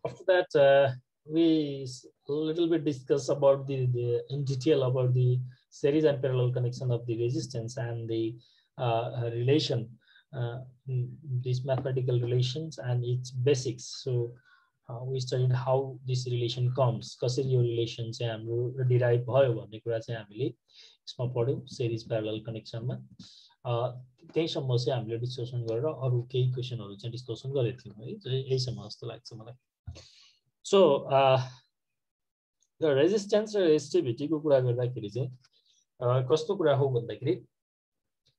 After that, we a little bit discuss about the in detail about the series and parallel connection of the resistance and the relation, these mathematical relations and its basics. So we studied how this relation comes, कसरी यो relation चाहिँ हाम्रो derive भयो भन्ने कुरा चाहिँ हामीले यसमा पढ्यौं series parallel connection मा त्यहीसम्म चाहिँ हामीले डिस्कसन गरेर अरु केही क्वेशनहरु चाहिँ डिस्कसन गरेका थियौं है यहीसम्म जस्तो लाग्छ मलाई. So the resistance र resistivity को कुरा गर्दाखेरि चाहिँ कस्तो कुरा हो भन्दाखेरि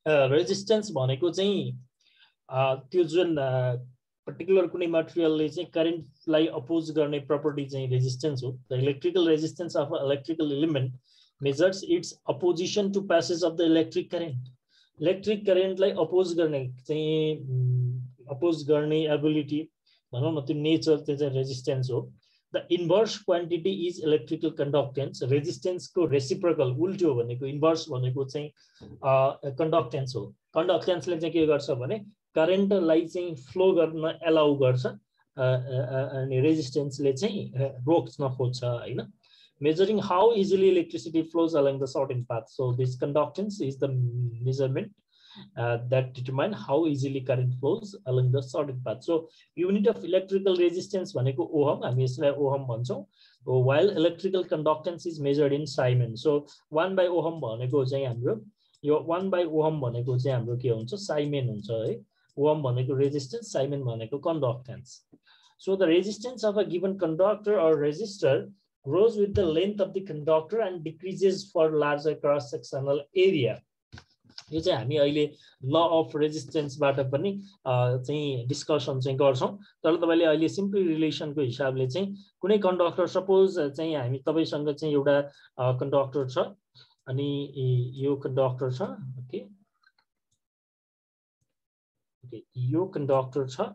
रेजिस्टेन्स भनेको चाहिँ त्यो जुन पर्टिकुलर कुनै मटेरियलले चाहिँ करेन्टलाई अपोज गर्ने प्रपर्टी चाहिँ रेजिस्टेन्स हो. The electrical resistance of a electrical element measures its opposition to passage of the electric current. Electric करेन्टलाई अपोज गर्ने चाहिँ अपोज गर्ने एबिलिटी भनौं न त्यो नेचर त्यो चाहिँ रेजिस्टेन्स हो. The inverse quantity is electrical conductance. Resistance को reciprocal उल्टो भनेको inverse भनेको चाहिँ conductance हो. Conductance ले चाहिँ के गर्छ भने current लाई चाहिँ flow गर्न allow गर्छ अनि resistance ले चाहिँ रोक्न खोज्छ हैन. Measuring how easily electricity flows along the certain path. So this conductance is the measurement that determine how easily current flows along the certain path. So unit of electrical resistance भनेको ohm, हामी यसलाई ohm भन्छौं. While electrical conductance is measured in Siemens. So 1 by ohm भनेको चाहिँ हाम्रो यो 1 by ohm भनेको चाहिँ हाम्रो के हुन्छ साइमेन हुन्छ है. ओहम भनेको रेजिस्टेन्स, साइमेन भनेको conductance. So the resistance of a given conductor or resistor grows with the length of the conductor and decreases for larger cross sectional area. यो चाहिँ हामी अहिले ल अफ रेजिस्टेन्स बाट पनि चाहिँ डिस्कसन चाहिँ गर्छौं. तर तपाईले अहिले सिम्पल रिलेसनको हिसाबले चाहिँ कुनै कन्डक्टर सपोज चाहिँ हामी तपाईसँग चाहिँ एउटा कन्डक्टर छ अनि यो कन्डक्टर छ. ओके ओके यो कन्डक्टर छ.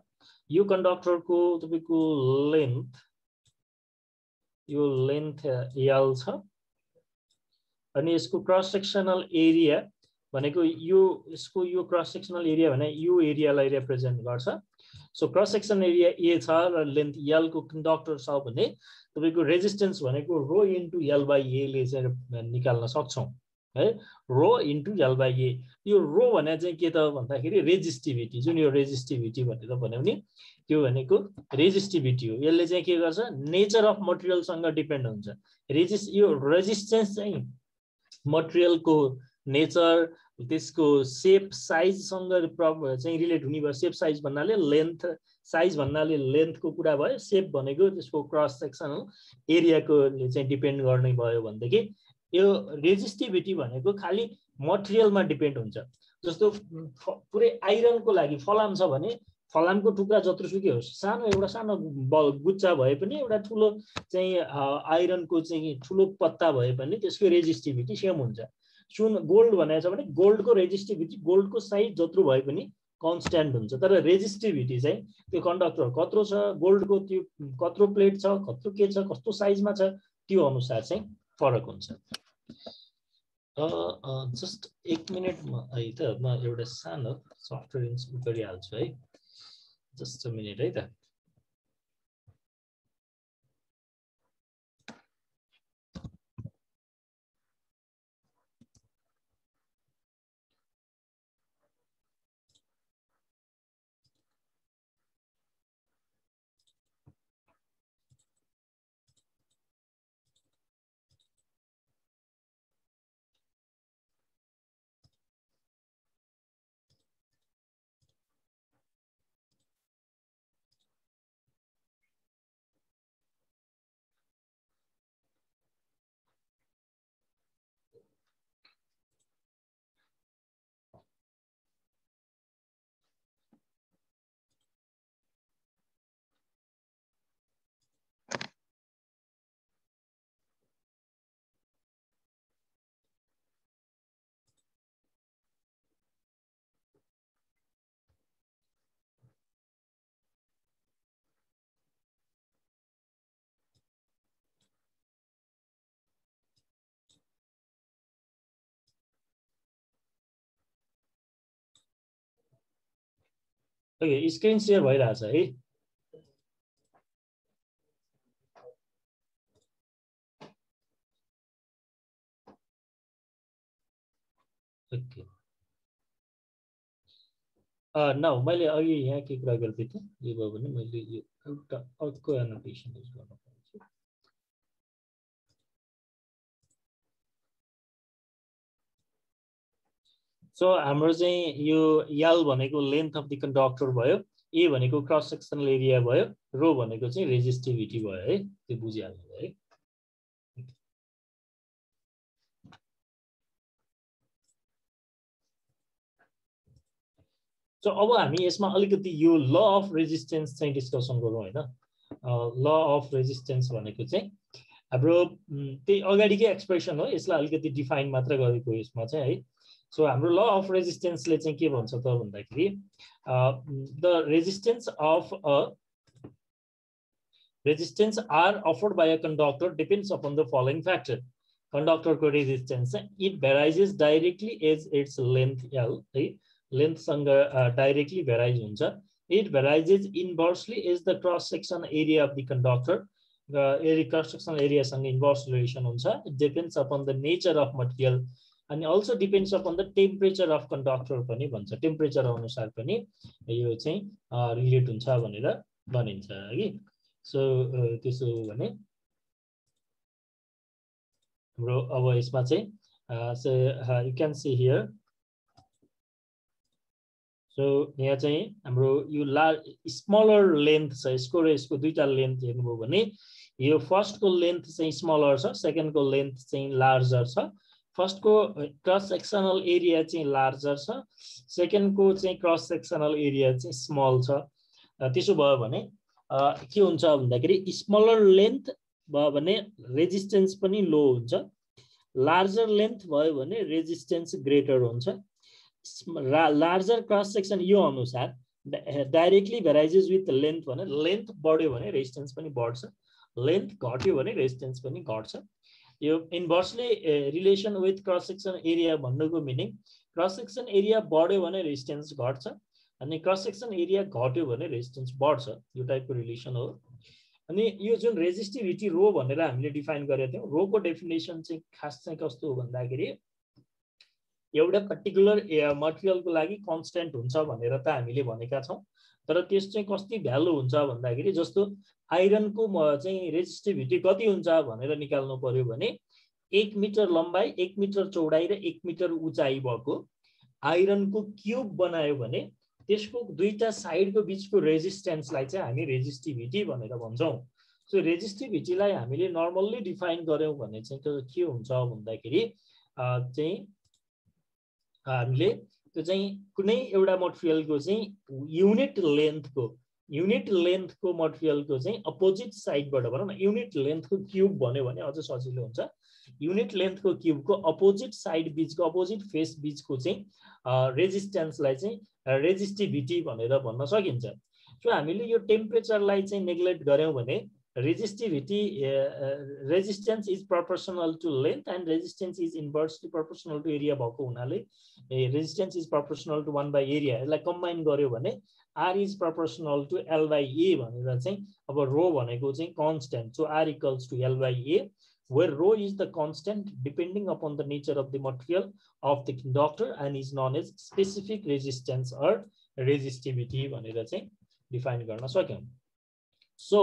यो कन्डक्टरको तपाईको लेन्थ यो लेन्थ l छ अनि यसको क्रस सेक्सनल एरिया भनेको यो यसको यो क्रस सेक्सनल एरिया भने यो एरियालाई रिप्रेजेन्ट गर्छ. So cross section area a छ र लेन्थ l को कन्डक्टर छ भने तपाईको रेजिस्टेन्स भनेको रो इन्टु l बाइ a ले चाहिँ निकाल्न सक्छौं है. रो इन्टु l बाइ a. यो रो भने चाहिँ के त भन्दाखेरि रेजिस्टिभिटी, जुन यो रेजिस्टिभिटी भनेर भन्यो नि त्यो भनेको रेजिस्टिभिटी हो. यसले चाहिँ के गर्छ नेचर अफ मटेरियल सँग डिपेन्ड हुन्छ. यो रेजिस्टेन्स चाहिँ मटेरियल को नेचर त्यसको सेप साइज सँग चाहिँ रिलेट हुने भयो. सेप साइज भन्नाले लेन्थ, साइज भन्नाले लेन्थ को कुरा भयो, सेप भनेको त्यसको क्रस सेक्सनल एरिया को चाहिँ डिपेन्ड गर्ने भयो भन्दाखेरि यो रेजिस्टिभिटी भनेको खाली मटेरियलमा डिपेन्ड हुन्छ. जस्तो पुरै आइरन को लागि फलाम छ भने फलामको टुक्रा जत्रोसुकै होस्, सानो एउटा सानो गुच्चा भए पनि एउटा ठुलो चाहिँ आइरन को चाहिँ ठुलो पत्ता भए पनि त्यसको रेजिस्टिभिटी सेम हुन्छ. सुन गोल्ड भनेको छ भने गोल्ड को रेजिस्टिभिटी गोल्ड को साइज जत्रो भए पनि कन्स्ट्यान्ट हुन्छ. तर रेजिस्टिभिटी चाहिँ त्यो कन्डक्टर कत्रो छ, गोल्ड को त्यो कत्रो प्लेट छ, कत्रो के छ, कस्तो साइजमा छ त्यो अनुसार चाहिँ फरक हुन्छ. जस्ट 1 मिनेटमा है त म एउटा सानो सफ्टवेयर इन्स्टल गरिहाल्छु है. जस्ट 1 मिनेट है त. ओके स्क्रिन शेयर भइरहेछ है. ओके नाउ मैले अघि यहाँ के कुरा गर्दै थिएँ यो भयो भने मैले यो एउटा अर्को एनोटेसन युज गर्न पाउँछु सो हाम्रो चाहिँ यो यल भनेको लेन्थ अफ द कन्डक्टर भयो ए भनेको क्रस सेक्सनल एरिया भयो रो भनेको चाहिँ रेजिस्टिभिटी भयो है त्यो बुझिहाल्नु है सो अब हामी यसमा अलिकति यो ल अफ रेजिस्टेन्स चाहिँ डिस्कसन गरौँ हैन ल अफ रेजिस्टेन्स भनेको चाहिँ हाम्रो त्यही अगाडिकै एक्सप्रेसन हो यसलाई अलिकति डिफाइन मात्र गरेको यसमा चाहिँ है सो हाम्रो ल अफ रेजिस्टेन्सले चाहिँ के भन्छ त भन्दाखेरि the resistance of a resistance are offered by a conductor depends upon the following factor. Conductor को resistance it varies directly as its length L. Length sanga directly varies huncha. It varies inversely as the cross section area of the conductor. The cross section area sanga inverse relation huncha. It depends upon the nature of material and also depends upon the temperature of conductor पनि भन्छ. Temperature अनुसार पनि यो चाहिँ relate हुन्छ भनेर भनिन्छ है. So त्यसो भने हाम्रो अब यसमा चाहिँ so you can see here so यहाँ चाहिँ हाम्रो यो स्मलर लेन्थ छ यसको र यसको दुईटा लेन्थ हेर्नुभयो भने यो फर्स्ट को लेन्थ चाहिँ स्मलर छ सेकेन्ड को लेन्थ चाहिँ लार्जर छ फर्स्ट को क्रस सेक्सनल एरिया चाहिँ लार्जर छ सेकेन्ड को चाहिँ क्रस सेक्सनल एरिया चाहिँ स्मल छ त्यसो भयो भने के हुन्छ भन्दाखेरि स्मलर लेन्थ भयो भने रेजिस्टेन्स पनि लो हुन्छ लार्जर लेन्थ भयो भने रेजिस्टेन्स ग्रेटर हुन्छ लार्जर क्रस सेक्सन यो अनुसार डाइरेक्टली भेराइजेस विथ लेन्थ भने लेन्थ बढ्यो भने रेजिस्टेन्स पनि बढ्छ लेन्थ घट्यो भने रेजिस्टेन्स पनि घट्छ यो inversely relation with cross section area भन्नुको मिनिङ क्रस सेक्सन एरिया बढ्यो भने रेजिस्टेन्स घट्छ अनि क्रस सेक्सन एरिया घट्यो भने रेजिस्टेन्स बढ्छ यो टाइपको रिलेसन हो अनि यो जुन रेजिस्टिभिटी रो भनेर हामीले डिफाइन गरेका थियौं रोको डेफिनेसन चाहिँ खास चाहिँ कस्तो हो भन्दाखेरि एउटा पर्टिकुलर मटेरियलको लागि कन्स्टेन्ट हुन्छ भनेर त हामीले भनेका छौं तर त्यस चाहिँ कति भ्यालु हुन्छ भन्दाखेरि जस्तो आइरनको चाहिँ रेजिस्टिभिटी कति हुन्छ भनेर निकाल्नु पर्यो भने 1 मिटर लम्बाई 1 मिटर चौडाई र 1 मिटर उचाइ भएको आइरनको क्यूब बनायो भने त्यसको दुईटा साइडको बीचको रेजिस्टेन्सलाई चाहिँ हामी रेजिस्टिभिटी भनेर भन्छौं सो रेजिस्टिभिटीलाई हामीले नर्मल्ली डिफाइन गर्यौं भने चाहिँ के हुन्छ भन्दाखेरि चाहिँ हामीले त्यो चाहिँ कुनै एउटा मटेरियलको चाहिँ युनिट लेन्थको मटेरियलको चाहिँ अपोजिट साइडबाट भनौं न युनिट लेन्थको क्यूब भन्यो भने अझ सजिलो हुन्छ युनिट लेन्थको क्यूबको अपोजिट साइड बीचको अपोजिट फेस बीचको चाहिँ रेजिस्टेन्सलाई चाहिँ रेजिस्टिभिटी भनेर भन्न सकिन्छ सो हामीले यो टेम्परेचरलाई चाहिँ नेग्लेक्ट गर्यौं भने resistivity resistance is proportional to length and resistance is inversely proportional to area भएको हुनाले resistance is proportional to 1 by area यसलाई कम्बाइन गर्यो भने R is proportional to L by A भनेर चाहिँ अब रो भनेको चाहिँ constant so R equals to L by A where rho is the constant depending upon the nature of the material of the conductor and is known as specific resistance or resistivity भनेर चाहिँ define गर्न सक्यौं so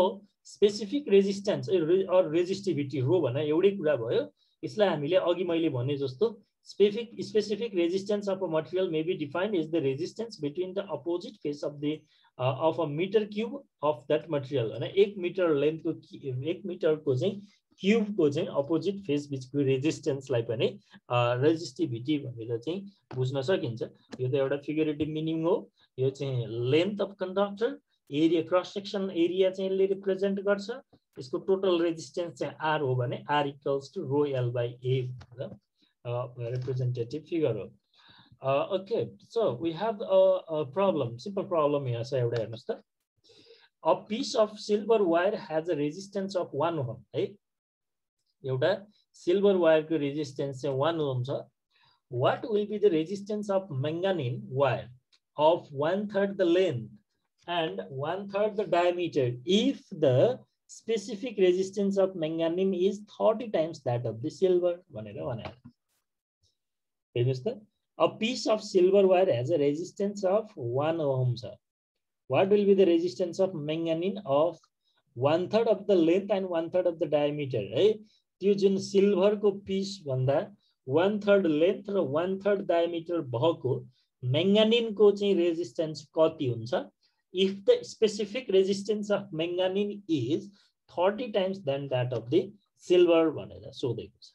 specific resistance or resistivity rho भने एउटै कुरा भयो यसलाई हामीले अघि मैले भने जस्तो specific resistance of a material may be defined as the resistance between the opposite face of a meter cube of that material and 1 meter length को 1 meter को चाहिँ क्यूब को चाहिँ अपोजिट फेस बीचको रेजिस्टेन्सलाई पनि रेजिस्टिभिटी भनेर चाहिँ बुझ्न सकिन्छ यो त एउटा फिगरेटिभ मिनिङ हो यो चाहिँ length of conductor area cross section area चाहिँ यसले रिप्रेजेन्ट गर्छ यसको टोटल रेजिस्टेन्स चाहिँ R हो भने R equals to rho L by A representative figure okay so we have a problem simple problem here so एउटा हेर्नुस् त a piece of silver wire has a resistance of 1 ohm है एउटा silver wire को resistance चाहिँ 1 ओम छ what will be the resistance of manganese wire of 1/3 the length and 1/3 the diameter if the specific resistance of manganese is 30 times that of the silver भनेर भने हेर्नुस् त A piece of silver wire has a resistance of 1 ohm. What will be the resistance of manganese of 1/3 of the length and 1/3 of the diameter? है त्यो जुन silver को piece भन्दा 1/3 length र 1/3 डायमिटर भएको मैंगानिन को चाहिँ रेजिस्टेंस कति हुन्छ? If the specific resistance of manganese is 30 times than that of the silver भनेर सोधेको छ।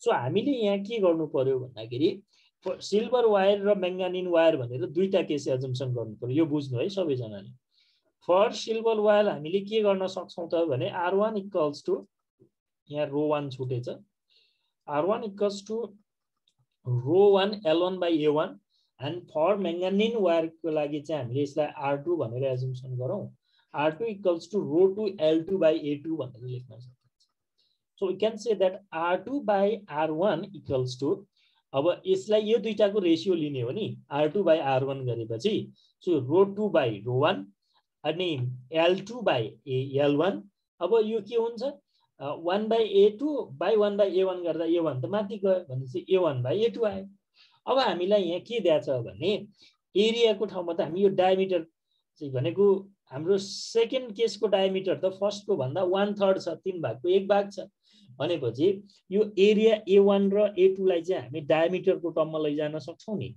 सो हामीले यहाँ के गर्नु पर्यो भन्दाखेरि सिल्भर वायर र मैंगानिन वायर भनेर दुईटा केस एजम्पसन गर्नु पर्यो। यो बुझ्नु है सबैजनाले। फर सिल्भर वायर हामीले के गर्न सक्छौं त भने R1 इक्वल्स टु यहाँ रो 1 छुटेछ। R1 equals to rho 1 L1 by A1 and for manganese wire को लागि चाहिँ हामीले यसलाई R2 भनेर एजम्पसन गरौँ। R2 equals to rho 2 L2 by A2 भनेर लेख्न सकिन्छ। So we can say that R2 by R1 equals to अब यसलाई यो दुईटाको रेशियो लिने हो नि R2 by R1 गरेपछि so rho 2 by rho 1 अनि L2 by L1 अब यो के हुन्छ 1 by A2 by 1 by A1 गर्दा A1 त माथि गयो भनेपछि A1 by A2 आयो। अब हामीलाई यहाँ के दिएको छ भने एरियाको ठाउँमा त हामी यो डायमिटर चाहिँ भनेको हाम्रो सेकेन्ड केसको डायमिटर त फर्स्ट को भन्दा 1/3 छ, 3 भागको 1 भाग छ भनेपछि यो एरिया A1 र A2 लाई चाहिँ हामी डायमिटरको टर्ममा लैजान सक्छौं नि।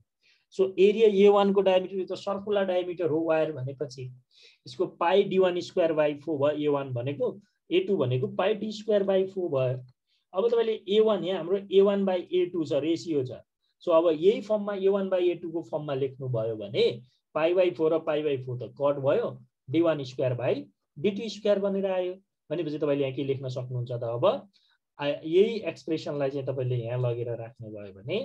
सो एरिया A1 को डायमिटर यो त सर्कुलर डायमिटर हो वायर भनेपछि यसको पाई d1 स्क्वायर बाइ 4 भयो। A1 भनेको A2 भनेको पाई d स्क्वायर बाइ 4 भयो। अब तपाईले A1 यहाँ हाम्रो A1 बाइ A2 छ रेशियो छ। सो अब यही फर्ममा A1 by A2 को फर्ममा लेख्नु भयो भने पाई बाइ 4 र पाई बाइ 4 त कट भयो d1 square by d2 square बनेर आयो भनेपछि तपाईले यहाँ के लेख्न सक्नुहुन्छ त अब यही एक्सप्रेसनलाई चाहिँ तपाईले यहाँ लगेर राख्नु भयो भने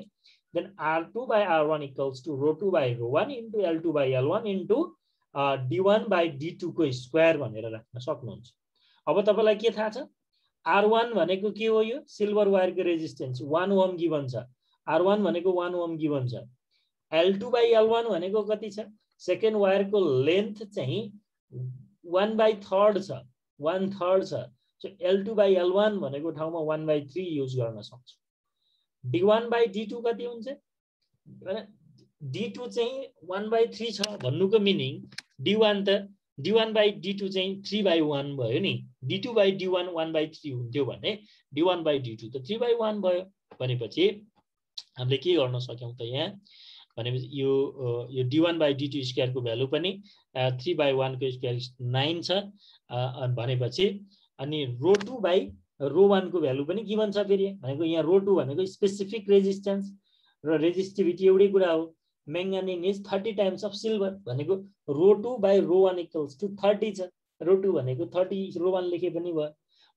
then R2 by R1 equals to rho 2 by rho 1 into L2 by L1 into d1 by d2 को स्क्वायर भनेर राख्न सक्नुहुन्छ। अब तपाईलाई के थाहा छ R1 भनेको के हो यो सिल्भर वायरको रेजिस्टेन्स 1 ओम गिवन छ। R1 भनेको 1 ओम गिवन छ। L2 by L1 भनेको कति छ सेकेन्ड वायरको लेन्थ चाहिँ 1/3 छ 1/3 छ। सो L2 by L1 भनेको ठाउँमा 1/3 युज गर्न सक्छु। d1 by d2 कति हुन्छ भने d2 चाहिँ 1/3 छ भन्नुको मिनिङ d1 by d2 चाहिँ 3/1 भयो नि। d2 by d1 1/3 हुन्थ्यो भने d1 by d2 त 3/1 भयो भनेपछि हामीले के गर्न सक्यौं त यहाँ भनेपछि यो d1 by d2 स्क्वायर को भ्यालु पनि 3/1 को स्क्वायर 9 छ भनेपछि अनि रो 2 by रो 1 को भ्यालु पनि गिवन छ फेरि भनेको यहाँ रो 2 भनेको स्पेसिफिक रेजिस्टेन्स र रेजिस्टिभिटी एउटै कुरा हो। मैंगानिज इज 30 टाइम्स अफ सिल्भर भनेको रो 2 by रो 1 इक्वल्स टु 30 छ। रो 2 भनेको 30 रो 1 लेखे पनि भयो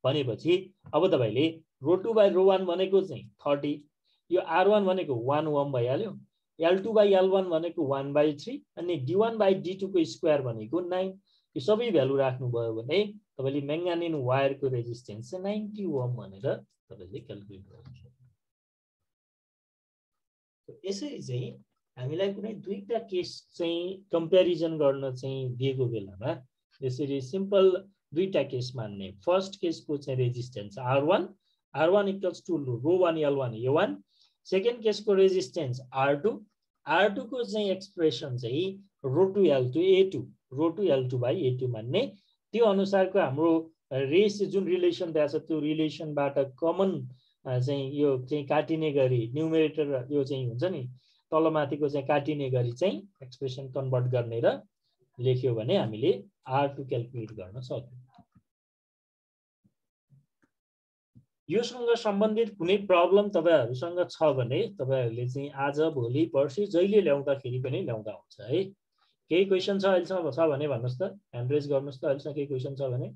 भनेपछि अब तपाईले रो 2 by रो 1 भनेको चाहिँ 30 यो R1 भनेको 1 ओम भइहाल्यो। L2 by L1 भनेको 1/3 अनि d1 by d2 को स्क्वायर भनेको 9 यो सबै भ्यालु राख्नु भयो भने तपाईले मैंगानिज वायरको रेजिस्टेन्स चाहिँ 90 ओम भनेर तपाईले क्याल्कुलेट गर्न सक्नुहुन्छ। यसरी चाहिँ हामीलाई कुनै दुईटा केस चाहिँ कम्प्यारिजन गर्न चाहिँ दिएको बेलामा यसरी सिम्पल दुईटा केस मान्ने। फर्स्ट केसको चाहिँ resistance R1 equals to rho 1 L1 A1 second केसको रेजिस्टेन्स R2 को चाहिँ एक्सप्रेसन चाहिँ रो 2 L2 A2 row 2 L2 by A2 मान्ने। त्यो अनुसारको हाम्रो रेस जुन रिलेसन दिएको छ त्यो रिलेसनबाट कमन चाहिँ यो चाहिँ काटिने गरी न्युमेरेटर यो चाहिँ हुन्छ नि तलमाथिको चाहिँ काटिने गरी चाहिँ एक्सप्रेसन कन्भर्ट गर्ने र लेख्यो भने हामीले R2 क्याल्कुलेट गर्न सक्छौं। योसँग सम्बन्धित कुनै प्रब्लम तपाईहरुसँग छ भने तपाईहरुले चाहिँ आज भोलि पर्सि जहिले ल्याउँदाखेरि पनि ल्याउँदा हुन्छ है। केही क्वेशन छ अहिलेसम्म छ भने भन्नुस् त ह्यान्ड रेज गर्नुस् त अहिलेसम्म केही क्वेशन छ भने।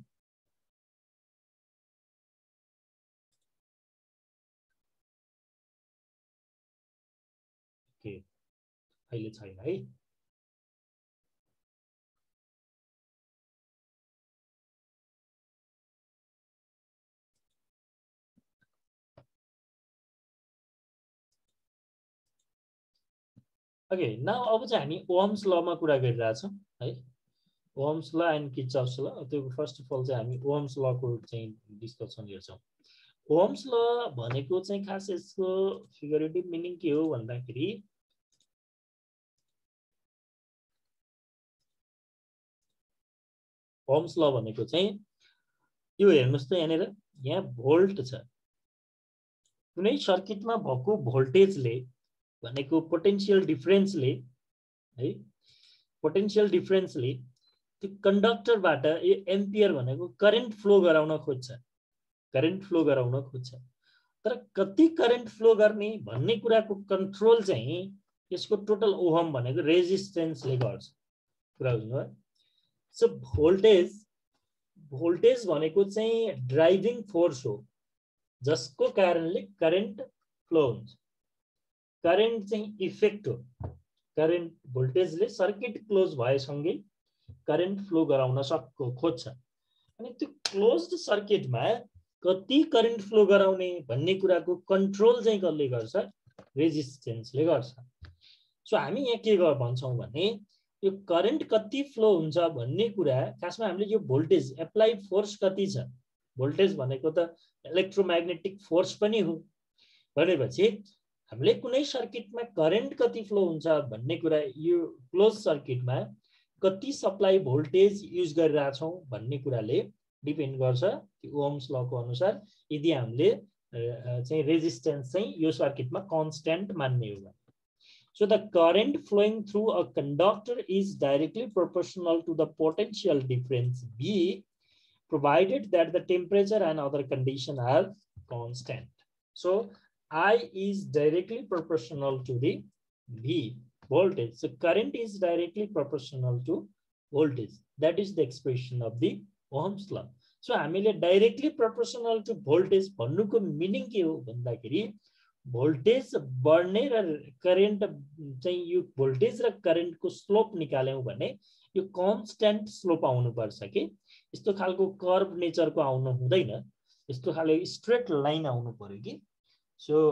के अहिले छैन है। ओके नाउ अब चाहिँ हामी ओहम्स लमा कुरा गरिरहेका छौं है। ओहम्स ल एन्ड किर्चफ्स ल त्यो फर्स्ट अफ अल चाहिँ हामी ओहम्स लको चाहिँ डिस्कसन गर्छौं। ओहम्स ल भनेको चाहिँ खास यसको फिगरेटिभ मिनिङ के हो भन्दाखेरि ओम्स ल भनेको चाहिँ यो हेर्नुस् त यहाँनिर यहाँ भोल्ट छ कुनै सर्किटमा भएको भोल्टेजले भनेको पोटेन्शियल डिफरेन्सले है पोटेन्शियल डिफरेन्सले त्यो कन्डक्टरबाट यो एम्पियर भनेको करेन्ट फ्लो गराउन खोज्छ तर कति करेन्ट फ्लो गर्ने भन्ने कुराको कन्ट्रोल चाहिँ यसको टोटल ओहम भनेको रेजिस्टेन्सले गर्छ कुरा बुझ्नुभयो सो भोल्टेज भनेको चाहिँ ड्राइभिङ फोर्स हो जसको कारणले करेन्ट फ्लो हुन्छ करेन्ट चाहिँ इफेक्ट हो करेन्ट भोल्टेजले सर्किट क्लोज भएसँगै करेन्ट फ्लो गराउन खोज्छ अनि त्यो क्लोज्ड सर्किटमा कति करेन्ट फ्लो गराउने भन्ने कुराको कन्ट्रोल चाहिँ कसले गर्छ रेजिस्टेन्सले गर्छ सो हामी यहाँ के भन्छौँ भने यो करेन्ट कति फ्लो हुन्छ भन्ने कुरा खासमा हामीले यो भोल्टेज एप्लाइड फोर्स कति छ भोल्टेज भनेको त इलेक्ट्रोम्याग्नेटिक फोर्स पनि हो भनेपछि हामीले कुनै सर्किटमा करेन्ट कति फ्लो हुन्छ भन्ने कुरा यो क्लोज सर्किटमा कति सप्लाई भोल्टेज युज गरिरहेछौँ भन्ने कुराले डिपेन्ड गर्छ त्यो ओम्स लको अनुसार यदि हामीले चाहिँ रेजिस्टेन्स चाहिँ यो सर्किटमा कन्स्ट्यान्ट मान्ने हो So the current flowing through a conductor is directly proportional to the potential difference B, provided that the temperature and other conditions are constant. So I is directly proportional to the V voltage. So current is directly proportional to voltage. That is the expression of the Ohm's law. So हामीले directly proportional to voltage भन्नुको meaning के हो भन्दाखेरि voltage बढ्ने र current चाहिँ यो voltage र करेन्टको स्लोप निकाल्यौं भने यो कन्स्ट्यान्ट स्लोप आउनु पर्छ के यस्तो खालको कर्व नेचरको आउनु हुँदैन यस्तो खाले स्ट्रेट लाइन आउनु पर्यो कि सो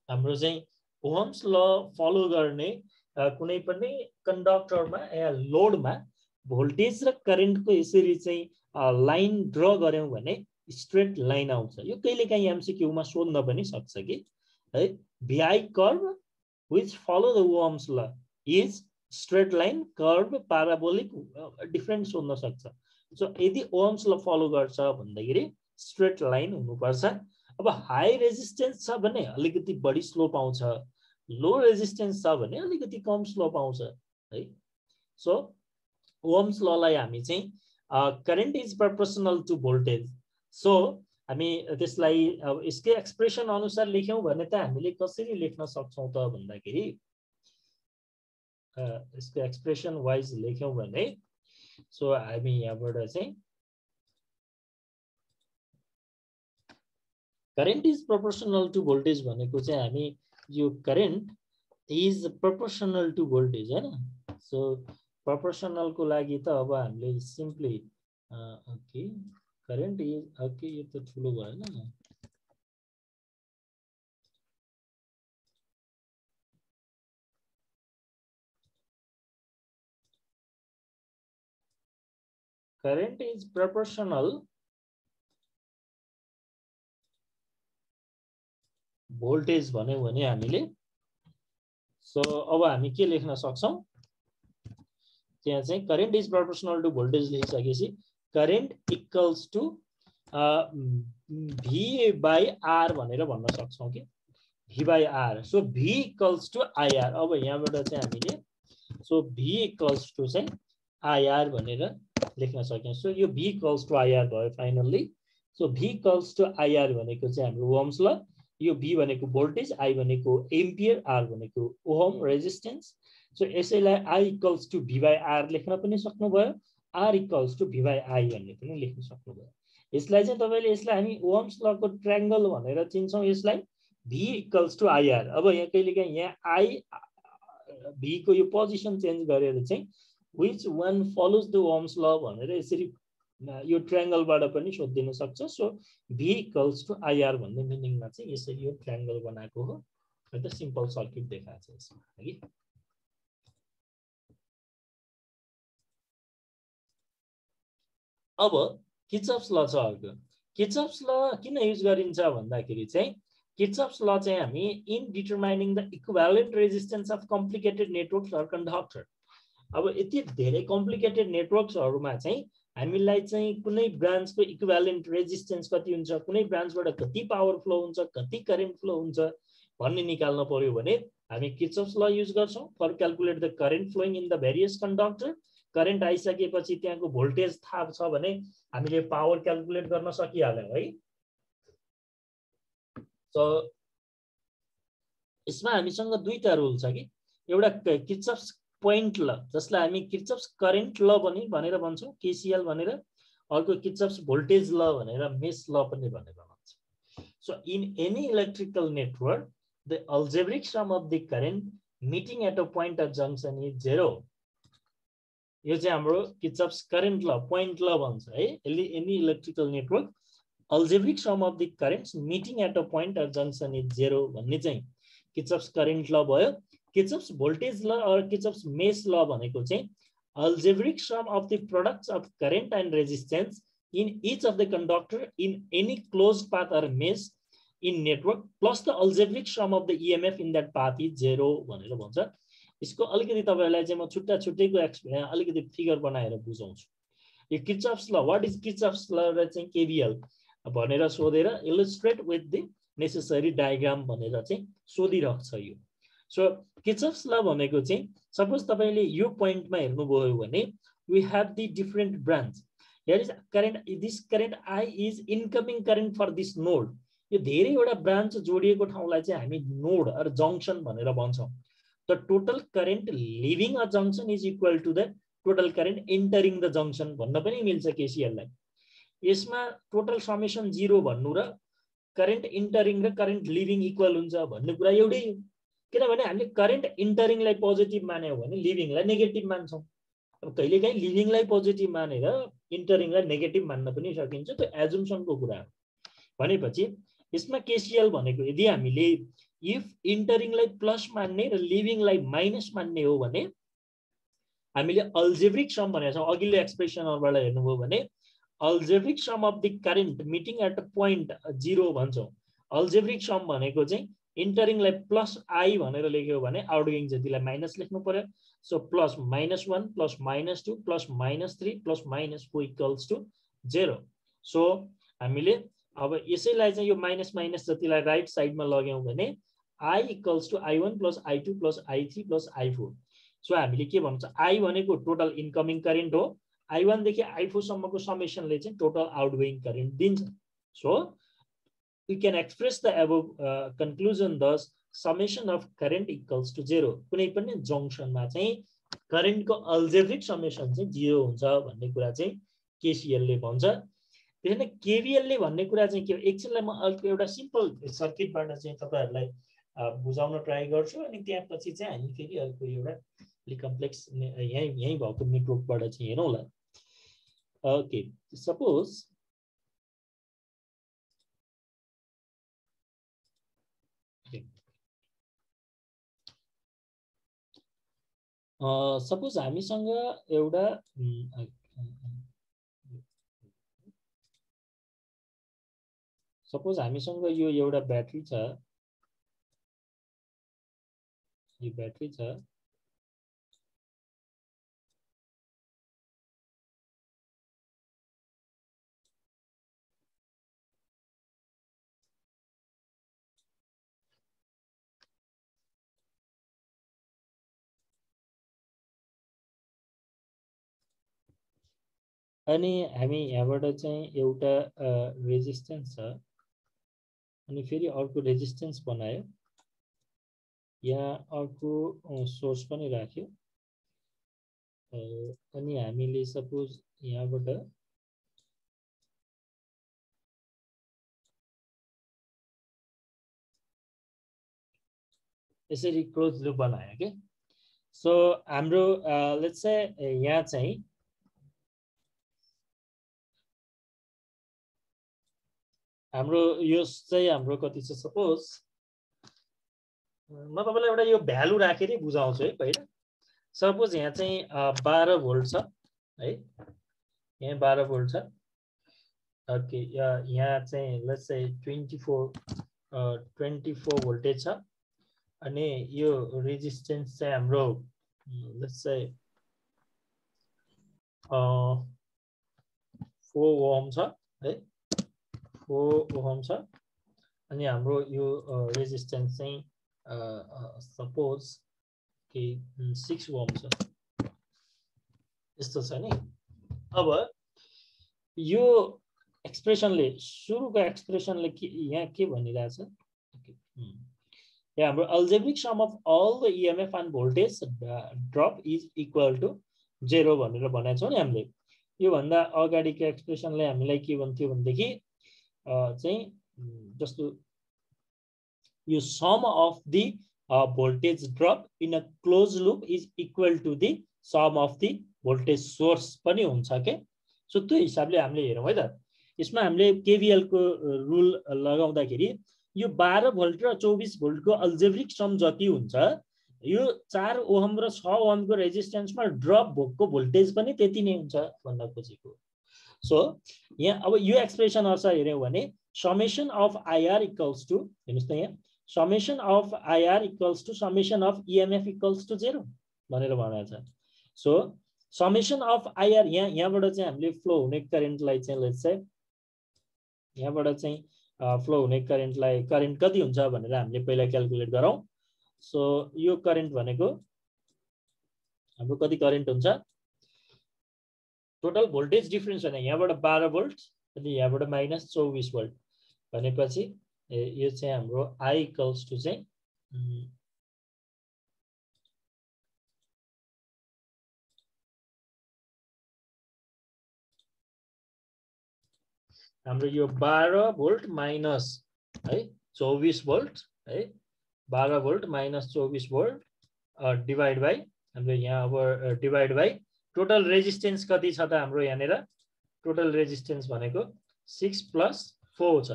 हाम्रो चाहिँ ओहम्स ल फलो गर्ने कुनै पनि कन्डक्टरमा या लोडमा भोल्टेज र करेन्टको यसरी चाहिँ लाइन ड्रा गर्यौं भने स्ट्रेट लाइन आउँछ यो कहिलेकाहीँ एमसीक्यू मा सोध्न पनि सक्छ कि है VI curve which follow the Ohm's law is straight line curve parabolic different सोध्न सक्छ सो यदि ओहम्स ल फलो गर्छ भन्दाखेरि स्ट्रेट लाइन हुनुपर्छ अब हाई रेजिस्टेन्स छ भने अलिकति बढी स्लोप आउँछ लो रेजिस्टेन्स छ भने अलिकति कम स्लोप आउँछ है सो ओहम्स ल लाई हामी चाहिँ current is proportional to voltage so हामी त्यसलाई अब यसकै एक्सप्रेसन अनुसार लेख्यौं भने त हामीले कसरी लेख्न सक्छौं त भन्दाखेरि यसको एक्सप्रेसन वाइज लेख्यौं भने सो हामी यहाँबाट चाहिँ current is proportional to voltage भनेको चाहिँ हामी यो current is proportional to voltage हैन सो प्रोपोर्शनल को लागि त अब हामीले simply okay current is okay यो त ठुलो भएन करेन्ट इज प्रोपोर्शनल भोल्टेज भन्यो भने हामीले सो अब हामी के लेख्न सक्छौं त्यहाँ चाहिँ current is proportional to voltage लेखिसकेपछि current equals to V by R भनेर भन्न सक्छौं कि V by R so V equals to IR अब यहाँबाट चाहिँ हामीले सो V इक्वल्स टु चाहिँ IR भनेर लेख्न सक्यौं सो यो V इक्वल्स टु IR भयो finally so V equals to IR भनेको चाहिँ हाम्रो ओहम्स ल यो V भनेको भोल्टेज I भनेको एम्पियर R भनेको ओहम रेजिस्टेन्स सो यसैलाई I equals to V by R लेख्न पनि सक्नुभयो R equals to V by I भन्ने पनि लेख्न सक्नुभयो यसलाई चाहिँ तपाईले यसलाई हामी ओहम्स ल को ट्रायंगल भनेर चिन्छौं यसलाई V इक्वल्स टु IR अब यहाँ कहिलेकाहीँ यहाँ I V को यो पोजिसन चेन्ज गरेर चाहिँ which one follows the Ohm's law भनेर यसरी यो ट्रायंगलबाट पनि सोधिदिन सक्छ so V equals to IR भन्ने मिनिङमा चाहिँ यसरी यो ट्रायंगल बनाएको हो र सिम्पल सर्किट देखाएको छ यसमा है अब किर्चफ्स ल छ अर्को किर्चफ्स ल किन युज गरिन्छ भन्दाखेरि चाहिँ किर्चफ्स ल चाहिँ हामी in determining the equivalent resistance of complicated networks or conductor अब यति धेरै कम्प्लिकेटेड नेटवर्क्सहरुमा चाहिँ हामीलाई चाहिँ कुनै ब्रान्चको इक्विभ्यालेन्ट रेजिस्टेन्स कति हुन्छ, कुनै ब्रान्चबाट कति पावर फ्लो हुन्छ, कति करेन्ट फ्लो हुन्छ भन्ने निकाल्न पर्यो भने हामी किर्चफ्स ल युज गर्छौं for calculate the current flowing in the various conductor. Current आइसकेपछि त्यहाँको भोल्टेज थाहा छ भने हामीले पावर क्याल्कुलेट गर्न सकिहाल्यौं है। सो यसमा हामीसँग दुईटा रुल छ कि, एउटा किर्चफ्स पोइन्ट ल जसलाई हामी किर्चफ्स करेन्ट ल भनेर भन्छौं केसीएल भनेर, अर्को किर्चफ्स भोल्टेज ल भनेर मेश ल पनि भनेर भन्छौं। So in any electrical network the algebraic sum of the current meeting at a point of junction is 0। यो चाहिँ हाम्रो किर्चफ्स करेन्ट ल पोइन्ट ल भन्छ है। Any electrical network algebraic sum of the currents meeting at a point of junction is 0 भन्ने चाहिँ किर्चफ्स current ल भयो। किर्चफ्स भोल्टेज ल और किर्चफ्स मेश ल भनेको चाहिँ algebraic sum of the products of current and resistance in each of the conductor in any closed path or mesh in network plus the algebraic sum of the EMF in that path is 0 भनेर भन्छ। यसको अलिकति तपाईहरुलाई चाहिँ म छुट्टा छुट्टैको अलिकति figure बनाएर बुझाउँछु। यो किर्चफ्स ल व्हाट इज किर्चफ्स ल र चाहिँ केवीएल भनेर सोधेर illustrate with the necessary diagram भनेर चाहिँ सोधिरहेको छ यो। सो किर्चफ्स ल भनेको चाहिँ सपोज तपाईले यो पोइन्टमा हेर्नुभयो भने we have the different branch, here is current, this current I is incoming current for this node. यो धेरैवटा ब्रान्च जोडिएको ठाउँलाई चाहिँ हामी नोड अर जंक्शन भनेर भन्छौं। The total current leaving a junction is equal to the total current entering the junction भन्न पनि मिल्छ केसीएल लाई। यसमा टोटल समेसन 0 भन्नु र करेन्ट इन्टरिङ र करेन्ट लिभिङ इक्वल हुन्छ भन्ने कुरा एउटै हो। किनभने हामीले करेन्ट इन्टरिङलाई पोजिटिभ मान्यौ भने लिभिङलाई नेगेटिभ मान्छौं। अब कहिलेकाहीँ लिभिङलाई पोजिटिभ मानेर इन्टरिङलाई नेगेटिभ मान्न पनि सकिन्छ, त्यो एजुम्सनको कुरा हो। भनेपछि यसमा केसीएल भनेको यदि हामीले इफ इन्टरिङलाई प्लस मान्ने र लिभिङलाई माइनस मान्ने हो भने हामीले अल्जेब्रिक सम भनेको छ। अघिल्लो एक्सप्रेसनबाट हेर्नुभयो भने algebraic sum of the current meeting at a point 0 भन्छौं। अल्जेब्रिक सम भनेको चाहिँ इन्टरिङलाई प्लस आई भनेर लेख्यो भने आउटगोइङ जतिलाई माइनस लेख्नु पर्यो। So plus -1 plus -2 plus -3 plus -4 equals to 0। सो हामीले अब यसैलाई चाहिँ यो माइनस माइनस जतिलाई राइट साइडमा लग्यौं भने I equals to I1 plus I2 plus I3 plus I4। So हामीले के भन्छ, I भनेको टोटल इनकमिङ करेन्ट हो, I1 देखि I4 सम्मको समेसनले चाहिँ टोटल आउटगोइङ करेन्ट दिन्छ। So we can express the above conclusion thus summation of current equals to 0। कुनै पनि जंक्शनमा चाहिँ करेन्टको अल्जेब्रिक समेसन चाहिँ 0 हुन्छ भन्ने कुरा चाहिँ केसीएल ले भन्छ। त्यसैले केवीएल ले भन्ने कुरा चाहिँ के हो, एकछिनलाई म अर्को एउटा सिम्पल सर्किटबाट चाहिँ तपाईहरुलाई बुझाउन ट्राई गर्छु अनि त्यसपछि चाहिँ हामी फेरि अर्को एउटा अलि कम्प्लेक्स यही भएको नेटवर्कबाट चाहिँ हेरौँला। ओके, सपोज सपोज हामीसँग एउटा सपोज हामीसँग यो एउटा ब्याट्री छ, यो ब्याट्री छ, अनि हामी यहाँबाट चाहिँ एउटा रेजिस्टेन्स छ अनि फेरि अर्को रेजिस्टेन्स बनायो, यहाँ अर्को सोर्स पनि राख्यो अनि हामीले सपोज यहाँबाट यसरी क्लोज लुप बनायो के। सो हाम्रो लेट्स से यहाँ चाहिँ हाम्रो यो चाहिँ हाम्रो कति छ, सपोज म तपाईलाई एउटा यो भ्यालु राखेरै बुझाउँछु है पहिला। सपोज यहाँ चाहिँ 12 भोल्ट छ है, यहाँ 12 भोल्ट छ। ओके, यहाँ चाहिँ लेट्स से 24 भोल्टेज छ अनि यो रेजिस्टेन्स चाहिँ हाम्रो लेट्स से 4 ओम छ है 4 ओम छ अनि हाम्रो यो रेजिस्टेन्स चाहिँ सपोज कि 6 ओम छ यस्तो छ नि। अब यो एक्सप्रेसनले सुरुको एक्सप्रेसनले यहाँ के भनिरहेछ यहाँ हाम्रो algebraic sum of all the EMF and voltage drop is equal to 0 भनेर भनेको छौँ नि हामीले। यो भन्दा अगाडिको एक्सप्रेसनले हामीलाई के भन्थ्यो भनेदेखि चाहिँ जस्तो यो sum of the voltage drop in a close loop is equal to the sum of the voltage source पनि हुन्छ के। सो त्यो हिसाबले हामीले हेरौँ है त। यसमा हामीले केवीएल को रुल लगाउँदाखेरि यो 12 भोल्ट र 24 भोल्टको अल्जेब्रिक सम जति हुन्छ यो 4 ओहम र 6 ओहमको रेजिस्टेन्समा ड्रप भएको भोल्टेज पनि त्यति नै हुन्छ भन्न खोजेको। सो यहाँ अब यो एक्सप्रेसन अनुसार हेर्यौँ भने summation of IR equals to हेर्नुस् त यहाँ summation of IR equals to summation of EMF equals to 0 भनेर भनेको छ। सो समेसन अफ आईआर यहाँबाट चाहिँ हामीले फ्लो हुने करेन्टलाई चाहिँ लेट्स से यहाँबाट चाहिँ फ्लो हुने करेन्टलाई करेन्ट कति हुन्छ भनेर हामीले पहिला क्याल्कुलेट गरौँ। सो यो करेन्ट भनेको हाम्रो कति करेन्ट हुन्छ टोटल भोल्टेज डिफरेन्स भने यहाँबाट 12 भोल्ट अनि यहाँबाट माइनस 24 भोल्ट भनेपछि यो चाहिँ हाम्रो आई इक्वल्स टु चाहिँ हाम्रो यो 12 भोल्ट माइनस है 24 भोल्ट है 12 volt minus 24 volt divide by हाम्रो यहाँ अब डिवाइड बाई टोटल रेजिस्टेन्स कति छ त हाम्रो यहाँनिर टोटल रेजिस्टेन्स भनेको 6 + 4 छ।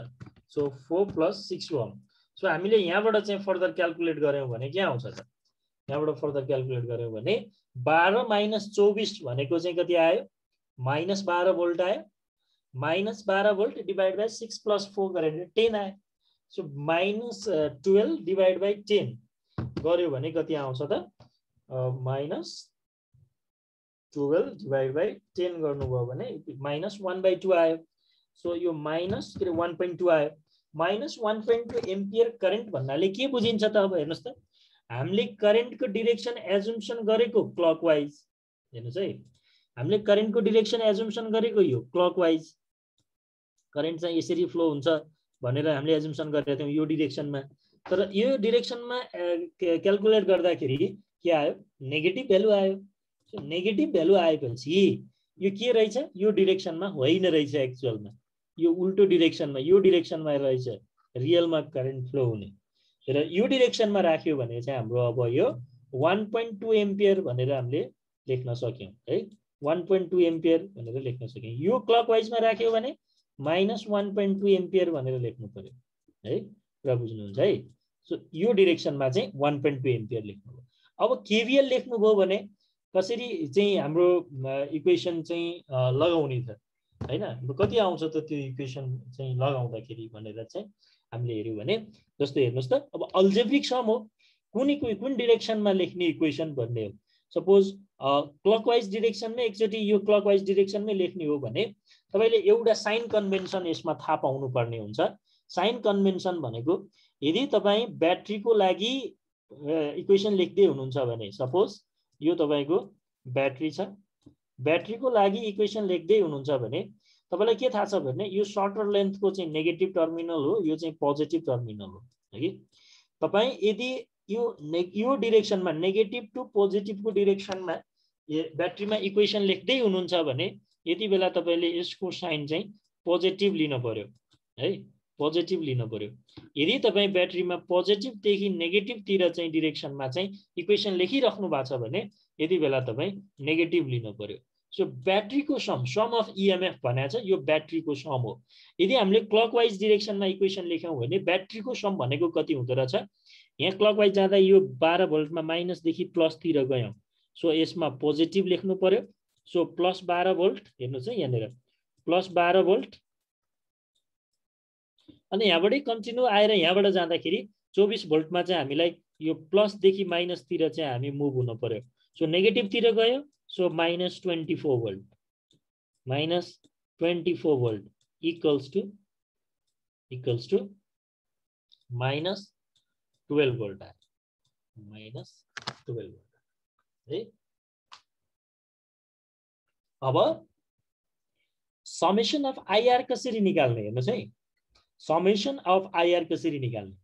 सो 4 + 6 ओम। सो हामीले यहाँबाट चाहिँ फर्दर क्याल्कुलेट गऱ्यौँ भने के आउँछ त यहाँबाट फर्दर क्याल्कुलेट गऱ्यौँ भने 12 - 24 भनेको चाहिँ कति आयो -12 भोल्ट आयो -12 भोल्ट डिवाइड बाई 6 + 4 गरेर 10 आयो। सो -12 डिवाइड बाई 10 गर्यो भने कति आउँछ त -12 डिवाइड बाई 10 गर्नुभयो भने -1/2 आयो। सो यो -1.2 आयो। -1.2 एम्पियर करेन्ट भन्नाले के बुझिन्छ त अब हेर्नुस् त हामीले करेन्टको डिरेक्सन एजुम्सन गरेको क्लकवाइज हेर्नुस् है हामीले करेन्टको डिरेक्सन एजुम्सन गरेको यो क्लकवाइज करेन्ट चाहिँ यसरी फ्लो हुन्छ भनेर हामीले एजुम्सन गरेका थियौँ यो डिरेक्सनमा। तर यो डिरेक्सनमा क्याल्कुलेट गर्दाखेरि के आयो नेगेटिभ भ्यालु आयो। सो नेगेटिभ भ्यालु आएपछि यो के रहेछ यो डिरेक्सनमा होइन रहेछ एक्चुअलमा यो उल्टो डिरेक्सनमा यो डिरेक्सनमा रहेछ रियलमा करेन्ट फ्लो हुने र यो डिरेक्सनमा राख्यो भने चाहिँ हाम्रो अब यो 1.2 एम्पियर भनेर हामीले लेख्न सक्यौँ है 1.2 एम्पियर भनेर लेख्न सक्यौँ। यो क्लकवाइजमा राख्यो भने -1.2 एम्पियर भनेर लेख्नु पर्यो है कुरा बुझ्नुहुन्छ है। सो यो डिरेक्सनमा चाहिँ 1.2 एम्पियर लेख्नुभयो। अब केवीएल लेख्नुभयो भने कसरी चाहिँ हाम्रो इक्वेसन चाहिँ लगाउने त हैन कति आउँछ त त्यो इक्वेसन चाहिँ लगाउँदाखेरि भनेर चाहिँ हामीले हेर्यौँ भने जस्तो हेर्नुस् त अब अल्जेब्रिक सम हो कुन डिरेक्सनमा लेख्ने इक्वेसन भन्ने हो। सपोज क्लकवाइज डिरेक्सनमै एकचोटि यो क्लकवाइज डिरेक्सनमै लेख्ने हो भने तपाईले एउटा साइन कन्भेन्सन यसमा थाहा पाउनु पर्ने हुन्छ। साइन कन्भेन्सन भनेको यदि तपाईँ ब्याट्रीको लागि इक्वेसन लेख्दै हुनुहुन्छ भने सपोज यो तपाईको ब्याट्री छ ब्याट्रीको लागि इक्वेसन लेख्दै हुनुहुन्छ भने तपाईलाई के थाहा छ भने यो सर्टर लेन्थको चाहिँ नेगेटिभ टर्मिनल हो यो चाहिँ पोजिटिभ टर्मिनल हो है। तपाईँ यदि यो डिरेक्सनमा नेगेटिभ टु पोजिटिभको डिरेक्सनमा ब्याट्रीमा इक्वेसन लेख्दै हुनुहुन्छ भने यति बेला तपाईले यसको साइन चाहिँ पोजिटिभ लिन पर्यो है पोजिटिभ लिन पर्यो। यदि तपाईँ ब्याट्रीमा पोजिटिभदेखि नेगेटिभतिर चाहिँ डिरेक्सनमा चाहिँ इक्वेसन लेखिराख्नु भएको छ भने यति बेला तपाईँ नेगेटिभ लिन पर्यो। सो ब्याट्रीको सम अफ इएमएफ भनेको छ यो ब्याट्रीको सम हो। यदि हामीले क्लकवाइज डिरेक्सनमा इक्वेसन लेख्यौँ भने ब्याट्रीको सम भनेको कति हुँदो रहेछ यहाँ क्लकवाइज जाँदा यो 12 भोल्टमा माइनसदेखि प्लसतिर गयौँ। सो यसमा पोजिटिभ लेख्नु पर्यो। सो +12 भोल्ट हेर्नुहोस् है यहाँनिर +12 भोल्ट अनि यहाँबाटै कन्टिन्यू आएर यहाँबाट जाँदाखेरि 24 भोल्टमा चाहिँ हामीलाई यो प्लसदेखि माइनसतिर चाहिँ हामी मुभ हुनु पर्यो। सो नेगेटिभतिर गयो so -24 volt minus 24 volt equals to minus 12 volt आयो, माइनस 12 भोल्ट है। अब समेसन अफ आइआर कसरी निकाल्ने हेर्नुस् है, समेसन अफ आइआर कसरी निकाल्ने।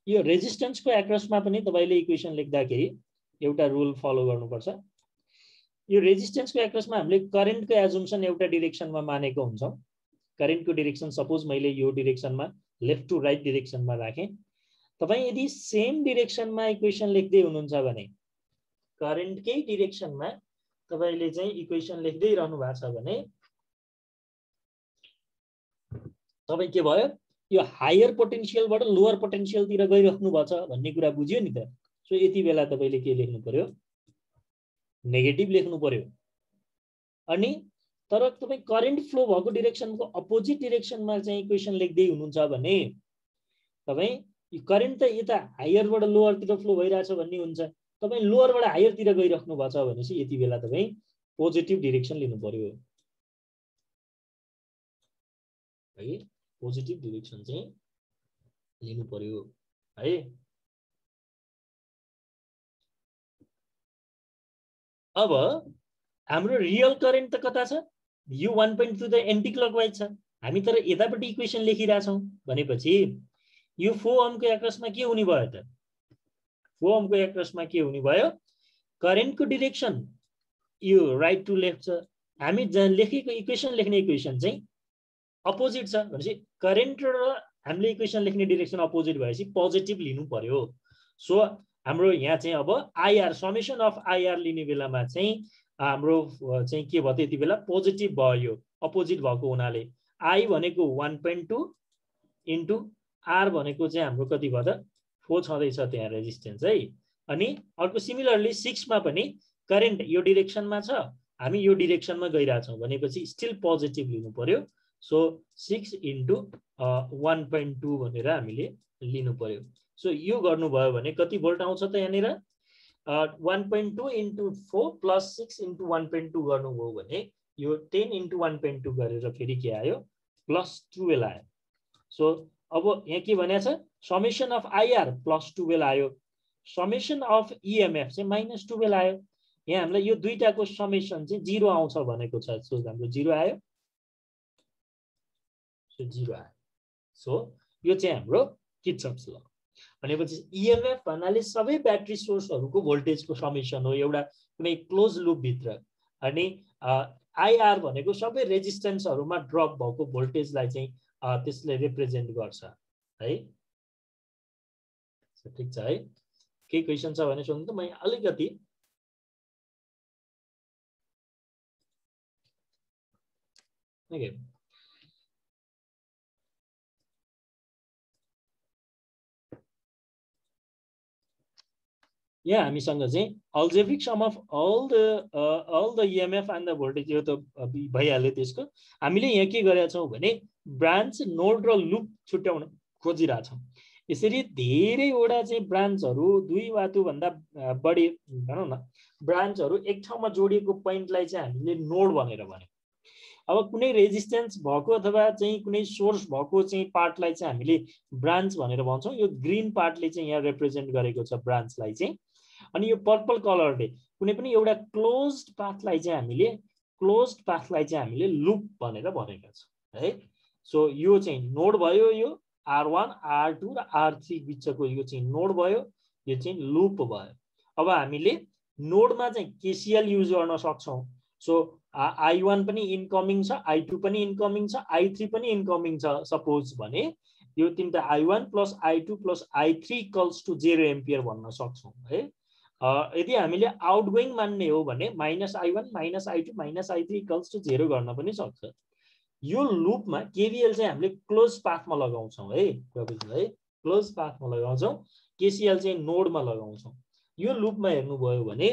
यो रेजिस्टेन्सको एक्रसमा पनि तपाईले इक्वेसन लेख्दाखेरि एउटा रुल फलो गर्नुपर्छ। यो रेजिस्टेन्सको एक्रसमा हामीले करेन्टको एजुम्सन एउटा डिरेक्सनमा मानेको हुन्छौं। करेन्टको डिरेक्सन सपोज मैले यो डिरेक्सनमा लेफ्ट टु राइट डिरेक्सनमा राखेँ। तपाई यदि सेम डिरेक्सनमा इक्वेसन लेख्दै हुनुहुन्छ भने, करेन्टकै डिरेक्सनमा तपाईले चाहिँ इक्वेसन लेख्दै रहनु भएको छ भने तपाई के भयो, यो हायर पोटेन्शियलबाट लोअर पोटेन्शियलतिर गइराख्नु भएको छ भन्ने कुरा बुझ्यो नि त। सो यति बेला तपाईले के लेख्नु पर्यो, नेगेटिभ लेख्नु पर्यो। अनि तर तपाई करेन्ट फ्लो भएको डिरेक्सनको अपोजिट डिरेक्सनमा चाहिँ इक्वेसन लेख्दै हुनुहुन्छ भने तपाई करेन्ट त यता हायरबाट लोअरतिर फ्लो भइरहेछ भन्ने हुन्छ, तपाई लोअरबाट हायरतिर गइराख्नु भएको छ भनेपछि यति बेला तपाई पोजिटिभ डिरेक्सन लिनु पर्यो है, पोजिटिभ डिरेक्सन चाहिँ लिनु पर्यो है। अब हाम्रो रियल करेन्ट त कता छ, यो 1.2 त एन्टी क्लकवाइज छ, हामी तर यतापट्टि इक्वेसन लेखिरहेछौँ भनेपछि यो 4 ओमको एक्रसमा के हुने भयो त, 4 ओमको एक्रसमा के हुने भयो, करेन्टको डिरेक्सन यो राइट टु लेफ्ट छ, हामी लेखेको इक्वेसन लेख्ने इक्वेसन चाहिँ अपोजिट छ भनेपछि करेन्ट र हामीले इक्वेसन लेख्ने डिरेक्सन अपोजिट भएपछि पोजिटिभ लिनु पर्यो। सो हाम्रो यहाँ चाहिँ अब आइआर समेसन अफ आइआर लिने बेलामा चाहिँ हाम्रो चाहिँ के भयो, यति बेला पोजिटिभ भयो अपोजिट भएको हुनाले। आई भनेको 1.2 इन्टु आर भनेको चाहिँ हाम्रो कति भयो त 4 छँदैछ त्यहाँ रेजिस्टेन्स है। अनि अर्को सिमिलरली 6 मा पनि करेन्ट यो डिरेक्सनमा छ, हामी यो डिरेक्सनमा गइरहेछौँ भनेपछि स्टिल पोजिटिभ लिनु पर्यो। सो 6 इन्टु 1.2 भनेर हामीले लिनु पर्यो। सो यो गर्नुभयो भने कति भोल्ट आउँछ त यहाँनिर, 1.2 इन्टु 4 प्लस 6 इन्टु 1.2 गर्नुभयो भने यो 10 इन्टु 1.2 गरेर फेरि के आयो, प्लस 12 आयो। सो अब यहाँ के भनेको छ, समेसन अफ आइआर प्लस 12 आयो, समेसन अफ इएमएफ चाहिँ माइनस 12 आयो। यहाँ हामीलाई यो दुईटाको समेसन चाहिँ 0 आउँछ भनेको छ, सो हाम्रो 0 आयो, सो 0 आयो। सो यो चाहिँ हाम्रो किर्चफ्स ल भनेपछि इएमएफ भन्नाले सबै ब्याट्री सोर्सहरूको भोल्टेजको समेसन हो एउटा कुनै क्लोज लुप भित्र। अनि आइआर भनेको सबै रेजिस्टेन्सहरूमा ड्रप भएको भोल्टेजलाई चाहिँ त्यसले रिप्रेजेन्ट गर्छ है। ठिक छ है, केही क्वेसन छ भने सोध्नु त, म अलिकति ओके। यहाँ हामीसँग चाहिँ algebraic sum of all the EMF and the voltage यो त भइहाल्यो। त्यसको हामीले यहाँ के गरेका छौँ भने ब्रान्च नोड र लुप छुट्याउन खोजिरहेछौँ। यसरी धेरैवटा चाहिँ ब्रान्चहरू दुई वा त्योभन्दा बढी भनौँ न ब्रान्चहरू एक ठाउँमा जोडिएको पोइन्टलाई चाहिँ हामीले नोड भनेर भन्यौँ। अब कुनै रेजिस्टेन्स भएको अथवा चाहिँ कुनै सोर्स भएको चाहिँ पार्टलाई चाहिँ हामीले ब्रान्च भनेर भन्छौँ। यो ग्रीन पार्टले चाहिँ यहाँ रिप्रेजेन्ट गरेको छ ब्रान्चलाई चाहिँ। अनि यो पर्पल कलरले कुनै पनि एउटा क्लोज्ड पाथलाई चाहिँ हामीले लुप भनेर भनेका छौँ है। सो यो चाहिँ नोड भयो, यो R1 R2 र R3 बिचको यो चाहिँ नोड भयो, यो चाहिँ लुप भयो। अब हामीले नोडमा चाहिँ केसीएल युज गर्न सक्छौँ। सो I1 पनि इनकमिङ छ, I2 पनि इनकमिङ छ, I3 पनि इनकमिङ छ सपोज भने यो तीनटा I1 plus I2 plus I3 equals to 0 ampere भन्न सक्छौँ है। यदि हामीले आउटगोइङ मान्ने हो भने minus I1 minus I2 minus I3 equals to 0 गर्न पनि सक्छ। यो लुपमा केवीएल चाहिँ हामीले क्लोज पाथमा लगाउँछौँ है, क्लोज पाथमा लगाउँछौँ। केसीएल चाहिँ नोडमा लगाउँछौँ। यो लुपमा हेर्नुभयो भने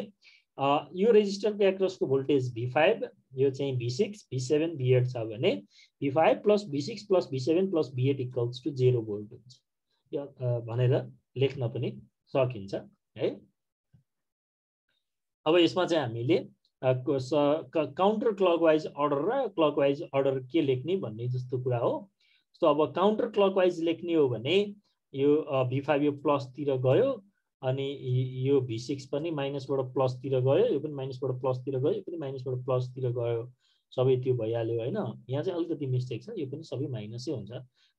यो रेजिस्टरको एक्रसको भोल्टेज V5, यो चाहिँ V6 V7 V8 छ भने V5 plus V6 plus V7 plus V8 equals to 0 volt हुन्छ यो भनेर लेख्न पनि सकिन्छ है। अब यसमा चाहिँ हामीले काउन्टर क्लकवाइज अर्डर र क्लकवाइज अर्डर के लेख्ने भन्ने जस्तो कुरा हो। सो अब काउन्टर क्लकवाइज लेख्ने हो भने यो V5 यो प्लसतिर गयो अनि यो V6 पनि माइनसबाट प्लसतिर गयो, यो पनि माइनसबाट प्लसतिर गयो, यो पनि माइनसबाट प्लसतिर गयो, सबै त्यो भइहाल्यो हैन। यहाँ चाहिँ अलिकति मिस्टेक छ, यो पनि सबै माइनसै हुन्छ।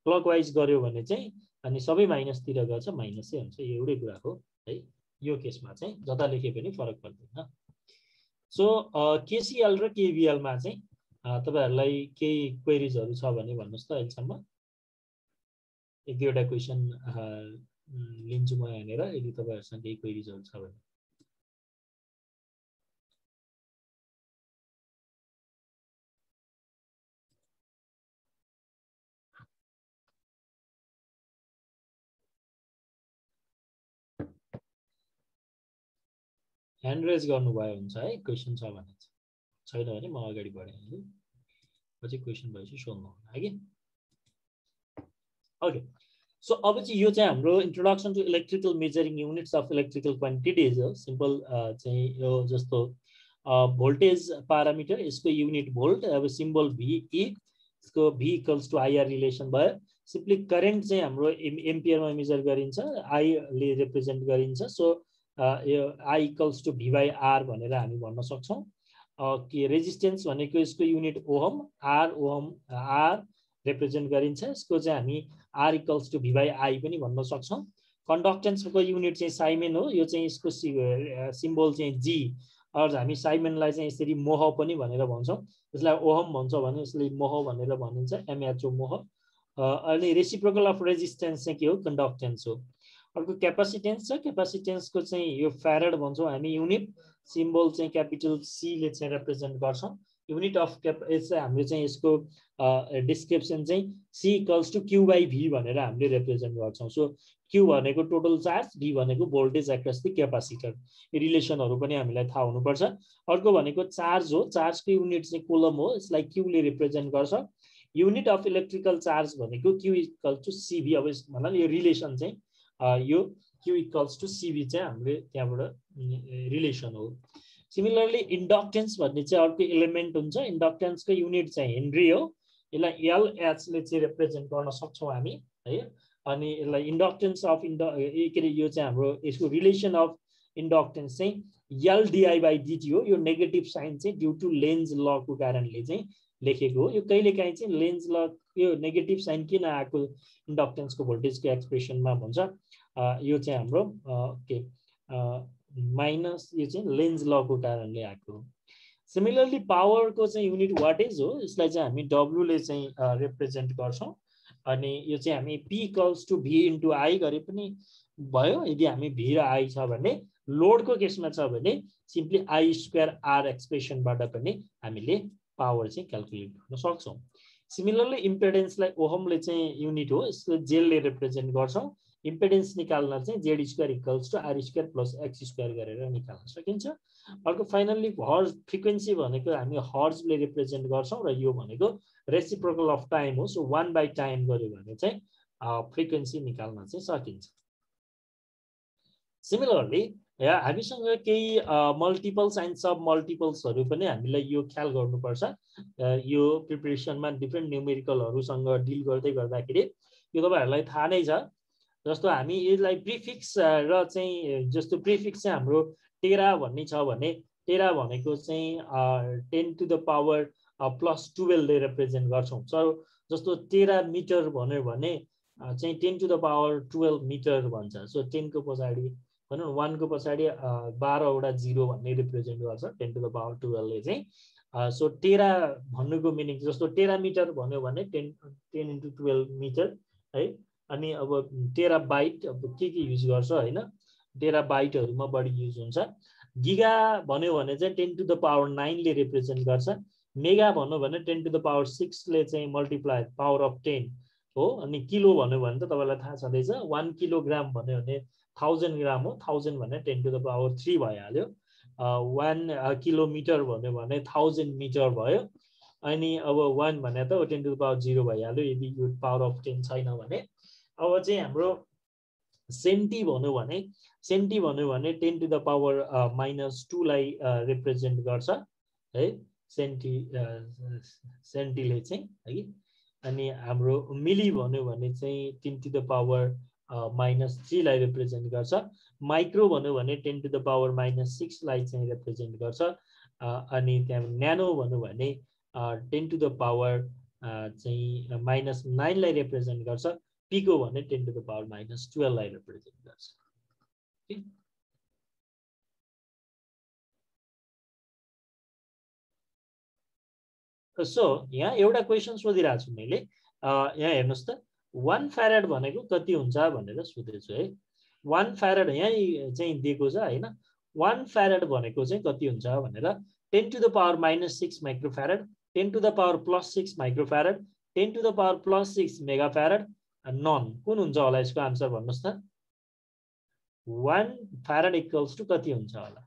क्लकवाइज गर्यो भने चाहिँ अनि सबै माइनसतिर गएछ माइनसै हुन्छ, यो एउटै कुरा हो है। यो केसमा चाहिँ जता लेखे पनि फरक पर्दैन। सो केसीएल र केभीएलमा चाहिँ तपाईहरुलाई केही क्वेरीजहरु छ भने भन्नुस् त। अहिलेसम्म एक दुईवटा क्वेशन लिन्छु म यहाँनिर, यदि तपाईहरुसँग केही क्वेरीजहरु छ भने। ह्यान्ड रेज गर्नुभयो हुन्छ है, क्वेशन छ भने। छैन भने म अगाडि बढाइहाल्छु, पछि क्वेशन भएपछि सोध्नु होला है। ओके, सो अब चाहिँ यो चाहिँ हाम्रो introduction to electrical measuring units of electrical quantities हो। सिम्पल चाहिँ यो जस्तो भोल्टेज पारामिटर, यसको युनिट भोल्ट, अब सिम्बल VE, यसको V equals to IR relation भयो। सिम्पली करेन्ट चाहिँ हाम्रो एम्पियरमा मेजर गरिन्छ, I ले रिप्रेजेन्ट गरिन्छ। सो यो I इक्वल्स टु V/R भनेर हामी भन्न सक्छौँ। के रेजिस्टेन्स भनेको यसको युनिट ओहम, R रिप्रेजेन्ट गरिन्छ, यसको चाहिँ हामी R इक्वल्स टु V/I पनि भन्न सक्छौँ। कन्डक्टेन्सको युनिट चाहिँ साइमेन हो, यो चाहिँ यसको सिम्बल चाहिँ G, अझ हामी साइमेनलाई चाहिँ यसरी मोह पनि भनेर भन्छौँ। यसलाई ओहम भन्छ भने यसले मोह भनेर भनिन्छ, MHO मोह। अनि रेसिप्रोकल अफ रेजिस्टेन्स चाहिँ के हो, कन्डक्टेन्स हो। अर्को क्यापासिटेन्स छ, क्यापासिटेन्सको चाहिँ यो फ्यारेड भन्छौँ हामी युनिट, सिम्बल चाहिँ क्यापिटल C ले चाहिँ रिप्रेजेन्ट गर्छौँ। युनिट अफ हामीले चाहिँ यसको डिस्क्रिप्सन चाहिँ C इक्वल्स टु Q/V भनेर हामीले रिप्रेजेन्ट गर्छौँ। सो Q भनेको टोटल चार्ज, V भनेको भोल्टेज एक्रस द क्यापासिटर। यो रिलेसनहरू पनि हामीलाई थाहा हुनुपर्छ। अर्को भनेको चार्ज हो, चार्जको युनिट चाहिँ कुलम हो, यसलाई Q ले रिप्रेजेन्ट गर्छ। युनिट अफ इलेक्ट्रिकल चार्ज भनेको Q इक्वल्स टु CV। अब भन्नाले यो रिलेसन चाहिँ यो Q इक्वल्स टु CV चाहिँ हामीले त्यहाँबाट रिलेसन हो। सिमिलरली इन्डक्टेन्स भन्ने चाहिँ अर्को एलिमेन्ट हुन्छ। इन्डक्टेन्सको युनिट चाहिँ हेनरी हो, यसलाई LH ले चाहिँ रिप्रेजेन्ट गर्न सक्छौँ हामी है। अनि यसलाई इन्डक्टेन्स अफ के अरे यो चाहिँ हाम्रो यसको रिलेसन अफ इन्डक्टेन्स चाहिँ LdI/dt हो। यो नेगेटिभ साइन चाहिँ ड्यु टु लेन्ज लको कारणले चाहिँ लेखेको हो। यो कहिलेकाहीँ चाहिँ लेन्ज ल यो नेगेटिभ साइन किन आएको इन्डक्टेन्सको भोल्टेजको एक्सप्रेसनमा भन्छ, यो चाहिँ हाम्रो के माइनस, यो चाहिँ लेन्ज लको कारणले आएको हो। सिमिलरली पावरको चाहिँ युनिट वाटेज हो, यसलाई चाहिँ हामी W ले चाहिँ रिप्रेजेन्ट गर्छौँ। अनि यो चाहिँ हामी P equals to V into I गरे पनि भयो, यदि हामी V र I छ भने। लोडको केसमा छ भने सिम्पली I²R एक्सप्रेसनबाट पनि हामीले पावर चाहिँ क्याल्कुलेट गर्न सक्छौँ। सिमिलरली इम्पेडेन्सलाई ओहमले चाहिँ युनिट हो, यसको जेलले रिप्रेजेन्ट गर्छौँ। इम्पेडेन्स निकाल्न चाहिँ Z² equals to R² plus X² गरेर निकाल्न सकिन्छ। अर्को फाइनल्ली हर्ज फ्रिक्वेन्सी भनेको हामी हर्जले रिप्रेजेन्ट गर्छौँ र यो भनेको रेसिप्रोकल अफ टाइम हो। सो 1/टाइम गर्यो भने चाहिँ फ्रिक्वेन्सी निकाल्न चाहिँ सकिन्छ। सिमिलरली हामीसँग केही मल्टिपल्स एन्ड सब मल्टिपल्सहरू पनि हामीलाई यो ख्याल गर्नुपर्छ। यो प्रिपरेसनमा डिफ्रेन्ट न्युमेरिकलहरूसँग डिल गर्दै गर्दाखेरि यो तपाईँहरूलाई थाहा नै छ। जस्तो हामी यसलाई प्रिफिक्स र चाहिँ जस्तो प्रिफिक्स चाहिँ हाम्रो टेरा भन्ने छ भने टेरा भनेको चाहिँ 10 टु द पावर +12 ले रिप्रेजेन्ट गर्छौँ। जस्तो टेरा मिटर भन्यो भने चाहिँ 10 टु द पावर 12 मिटर भन्छ। सो 10 को पछाडि भनौँ 1 को पछाडि 12वटा 0 भन्ने रिप्रेजेन्ट गर्छ 10 टु द पावर 12 ले चाहिँ। सो टेरा भन्नुको मिनिङ जस्तो टेरा मिटर भन्यो भने 10 इन्टु 12 मिटर है। अनि अब टेरा बाइट अब के युज गर्छ होइन, टेरा बाइटहरूमा बढी युज हुन्छ। गिगा भन्यो भने चाहिँ 10 टु द पावर 9 ले रिप्रेजेन्ट गर्छ। मेगा भन्यो भने 10 टु द पावर 6 ले चाहिँ मल्टिप्लाई पावर अफ 10 हो। अनि किलो भन्यो भने त तपाईँलाई थाहा छँदैछ, 1 किलोग्राम भन्यो भने 1000 ग्राम हो। 1000 भने 10 टु द पावर 3 भइहाल्यो। 1 किलोमिटर भन्यो भने 1000 मिटर भयो। अनि अब 1 भने त 10 टु द पावर 0 भइहाल्यो यदि यो पावर अफ 10 छैन भने। अब चाहिँ हाम्रो सेन्टी भन्यो भने 10 to the power -2 लाई रिप्रेजेन्ट गर्छ है सेन्टीले चाहिँ है अनि हाम्रो मिली भन्यो भने चाहिँ 10 to the power -3 लाई रिप्रेजेन्ट गर्छ माइक्रो भन्यो भने 10 to the power -6 लाई चाहिँ रिप्रेजेन्ट गर्छ अनि त्यहाँ न्यानो भन्यो भने 10 to the power चाहिँ -9 लाई रिप्रेजेन्ट गर्छ पिको भने 10 to the power -12 लाई रिप्रेजेन्ट गर्छ सो यहाँ एउटा क्वेसन सोधिरहेको छु मैले यहाँ हेर्नुस् त 1 फ्यारेड भनेको कति हुन्छ भनेर सोधेछु है 1 फ्यारेड यहाँ चाहिँ दिएको छ हैन 1 फ्यारेड भनेको चाहिँ कति हुन्छ भनेर 10 to the power -6 microfarad 10 to the power +6 microfarad 10 to the power +6 megafarad none कुन हुन्छ होला यसको आन्सर भन्नुस् त 1 फ्यारेड इक्वल्स टु कति हुन्छ होला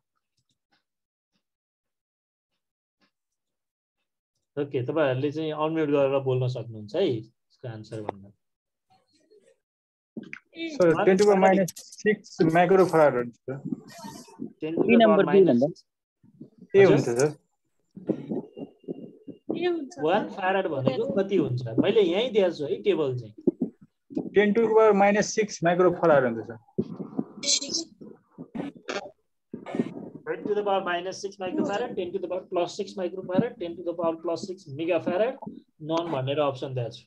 ओके तपाईहरुले चाहिँ अनम्युट गरेर बोल्न सक्नुहुन्छ है यसको आन्सर भन्नु sir 10 to the power -6 microfarad हुन्छ 10 to the power -6 के हुन्छ सर 1 फ्यारेड भनेको कति हुन्छ मैले यही दिएको छु है टेबल चाहिँ 10 to the power -6 माइक्रोफ्यारेड हुन्छ sir 10 to the power -6 microfarad 10 to the power +6 microfarad 10 to the power +6 megafarad none भनेर अप्सन दिएको छु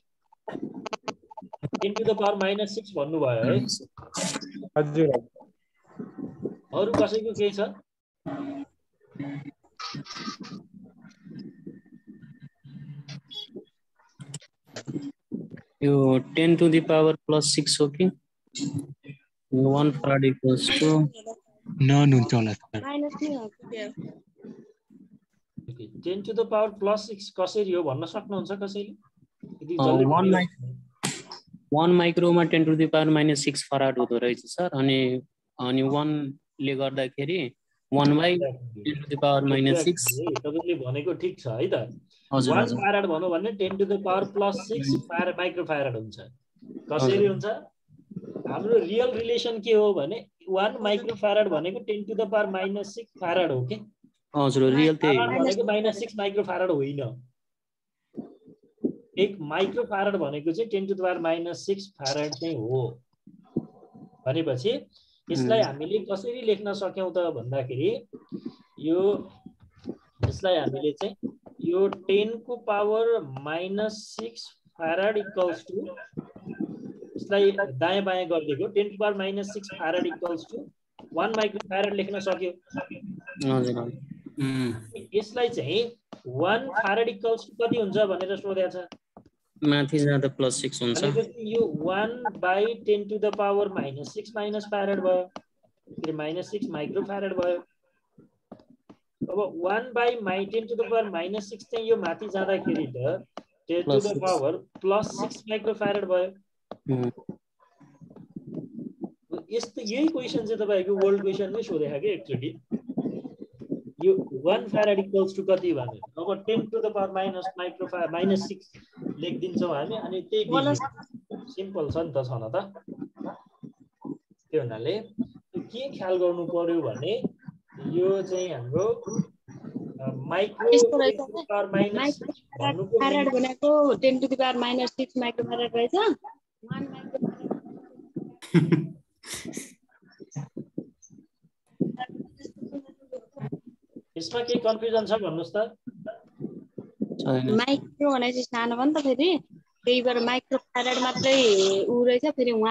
10 to the power -6 भन्नु भयो है हजुर अरु कसैको केही छ यो 10 to the power +6 हो कि 1 farad equals to नन हुन्छ होला सर 10 to the power +6 कसरी हो भन्न सक्नुहुन्छ कसैले यदि जल्दी 1 माइक्रोमा 10 to the power -6 farad हुँदो रहेछ सर अनि 1 ले गर्दाखेरि 1 by 10 to the power -6 तपाईले भनेको ठीक छ है त हजुर 1 फ्यारेड भन्नु भने 10 to the power +6 फ्यारेड माइक्रोफ्यारेड हुन्छ कसरी हुन्छ हाम्रो रियल रिलेसन के हो भने 1 माइक्रोफ्यारेड भनेको 10 to the power -6 फ्यारेड हो के हजुर रियल त्यही हो भनेको -6 माइक्रोफ्यारेड होइन एक माइक्रोफ्यारेड भनेको चाहिँ 10 to the power -6 फ्यारेड चाहिँ हो भनेपछि यसलाई हामीले कसरी लेख्न सक्यौं त भन्दाखेरि यो यसलाई हामीले चाहिँ यो 10 को पावर -6 फ्यारेड इक्वल्स टु यसलाई दायाँ बायाँ गरिदिएको 10 को पावर -6 फ्यारेड इक्वल्स टु 1 माइक्रोफ्यारेड लेख्न सक्यो हजुर यसलाई चाहिँ 1 फ्यारेड इक्वल्स टु कति हुन्छ भनेर सोधेको छ माथि जाँदा +6 हुन्छ यो 1 by 10 to the power -6 minus फ्यारेड भयो फेरि -6 माइक्रोफ्यारेड भयो अब 1 by 10 to the power -6 चाहिँ यो माथि जाँदाखेरि त 10 to the power +6 माइक्रोफ्यारेड भयो यस्तो यही क्वेशन चाहिँ तपाईहरुको वर्ल्ड क्वेशनमै सोधेको के एकचोटी यो 1 फ्यारेड इक्वल्स टु कति भनेर अब 10 to the power -6 लेखिदिन्छौँ हामी अनि त्यही सिम्पल छ नि त छन त त्यो हुनाले के ख्याल गर्नु पर्यो भने यो चाहिँ हाम्रो माइक्रो फ्यारेड भनेको 10 to the power -6 माइक्रोफ्यारेड रहेछ 1 माइक्रोफ्यारेड यसमा के कन्फ्युजन छ भन्नुस् त माइक्रो भने चाहिँ सानो हो नि त फेरि त्यही भएर माइक्रोफ्यारेड मात्रै उ रहेछ फेरि 1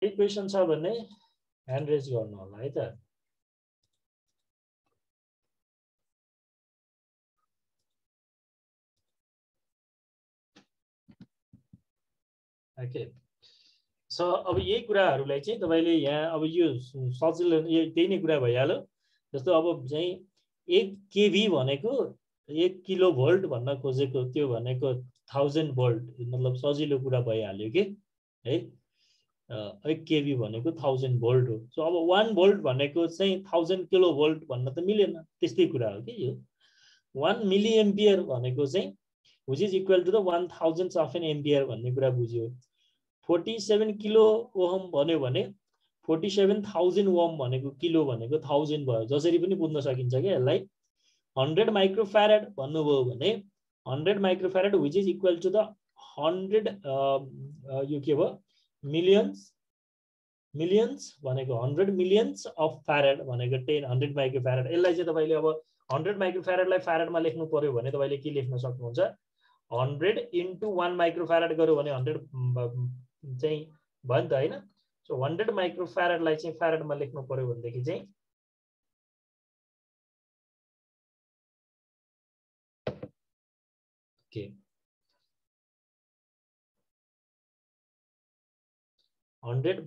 के क्वेशन छ भने ह्यान्ड रेज गर्नु होला है त ओके सो अब यही कुराहरुलाई चाहिँ तपाईले यहाँ अब यो सजिलो त्यही नै कुरा भइहाल्यो जस्तो अब चाहिँ 1 केभी भनेको 1 किलो भोल्ट भन्न खोजेको त्यो भनेको 1000 भोल्ट मतलब सजिलो कुरा भइहाल्यो के है 1 केभी भनेको 1000 भोल्ट हो सो अब 1 भोल्ट भनेको चाहिँ 1000 किलो भोल्ट भन्न त मिलेन त्यस्तै कुरा हो के यो 1 मिली एम्पियर भनेको चाहिँ which is equal to the 1000 of an ampere भन्ने कुरा बुझ्यो 47 किलो ओहम भन्यो भने 47,000 ओहम भनेको किलो भनेको 1000 भयो। जसरी पनि बुझ्न सकिन्छ के यसलाई। 100 माइक्रोफैराड भन्नुभयो भने 100 microfarad which is equal to the 100 यो के भयो मिलियन्स भनेको 100 मिलियन्स अफ फैराड भनेको 100 माइक्रोफैराड। यसलाई चाहिँ तपाईले अब 100 माइक्रोफैराडलाई फैराडमा लेख्नु पर्यो भने तपाईले के लेख्न सक्नुहुन्छ 100 into 1 माइक्रोफैराड गर्यो भने 100 चाहिँ भयो नि त हैन। सो 100 माइक्रोफैराडलाई चाहिँ फैराडमा लेख्नु पर्यो भनेदेखि चाहिँ के 100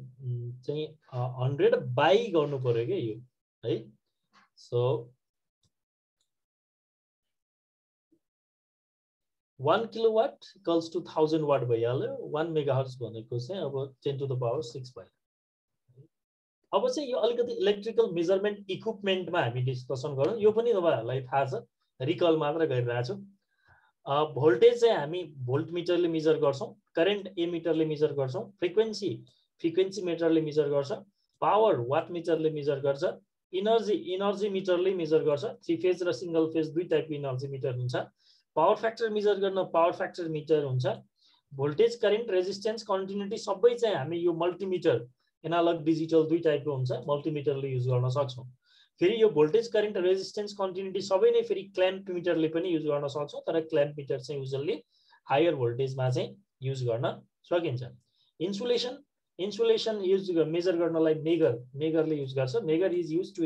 चाहिँ 100 बाई गर्नु पर्यो के यो है। So 1 kilowatt equals to 1000 watt भइहाल्यो। 1 मेगाहर्ट्ज भनेको चाहिँ अब 10 to the power 6 भयो। अब चाहिँ यो अलिकति इलेक्ट्रिकल मेजरमेन्ट इक्विपमेन्टमा हामी डिस्कसन गरौँ। यो पनि तपाईहरुलाई थाहा छ, रिकल मात्र गरिरहेको छु। भोल्टेज चाहिँ हामी भोल्ट मिटरले मेजर गर्छौं, करेन्ट ए मिटरले मेजर गर्छौं, फ्रिक्वेन्सी मिटरले मेजर गर्छ, पावर वाट मिटरले मेजर गर्छ, इनर्जी मिटरले मेजर गर्छ। 3 फेज र सिंगल फेज दुई टाइपको इनर्जी मिटर हुन्छ। पावर फ्याक्टर मेजर गर्न पावर फ्याक्टर मिटर हुन्छ। भोल्टेज करेन्ट रेजिस्टेन्स कन्टिन्युटी सबै चाहिँ हामी यो मल्टिमिटर एनालग डिजिटल दुई टाइपको हुन्छ, मल्टिमिटरले युज गर्न सक्छौं। फेरि यो भोल्टेज करेन्ट रेजिस्टेन्स कन्टिन्युटी सबै नै फेरि क्ल्याम्प मिटरले पनि युज गर्न सक्छौं, तर क्ल्याम्प मिटर चाहिँ युजुअली हायर भोल्टेजमा चाहिँ युज गर्न सकिन्छ। इन्सुलेसन युज मेजर गर्नलाई मेगरले युज गर्छ। Megger is use to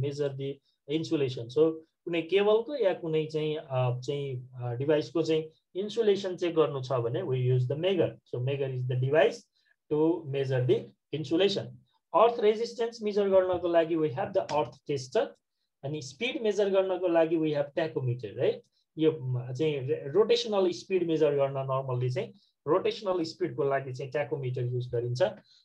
measure the insulation. So कुनै केबलको या कुनै चाहिँ डिभाइसको चाहिँ इन्सुलेसन चेक गर्नु छ भने we use the megger. So megger is the device to measure the insulation. Earth resistance measure गर्नको लागि we have the earth tester. अनि स्पीड मेजर गर्नको लागि वी हैव ट्याकोमिटर है। यो चाहिँ रोटेशनल स्पीड मेजर गर्न नर्मली चाहिँ रोटेशनल स्पीडको लागि चाहिँ ट्याकोमिटर युज गरिन्छ।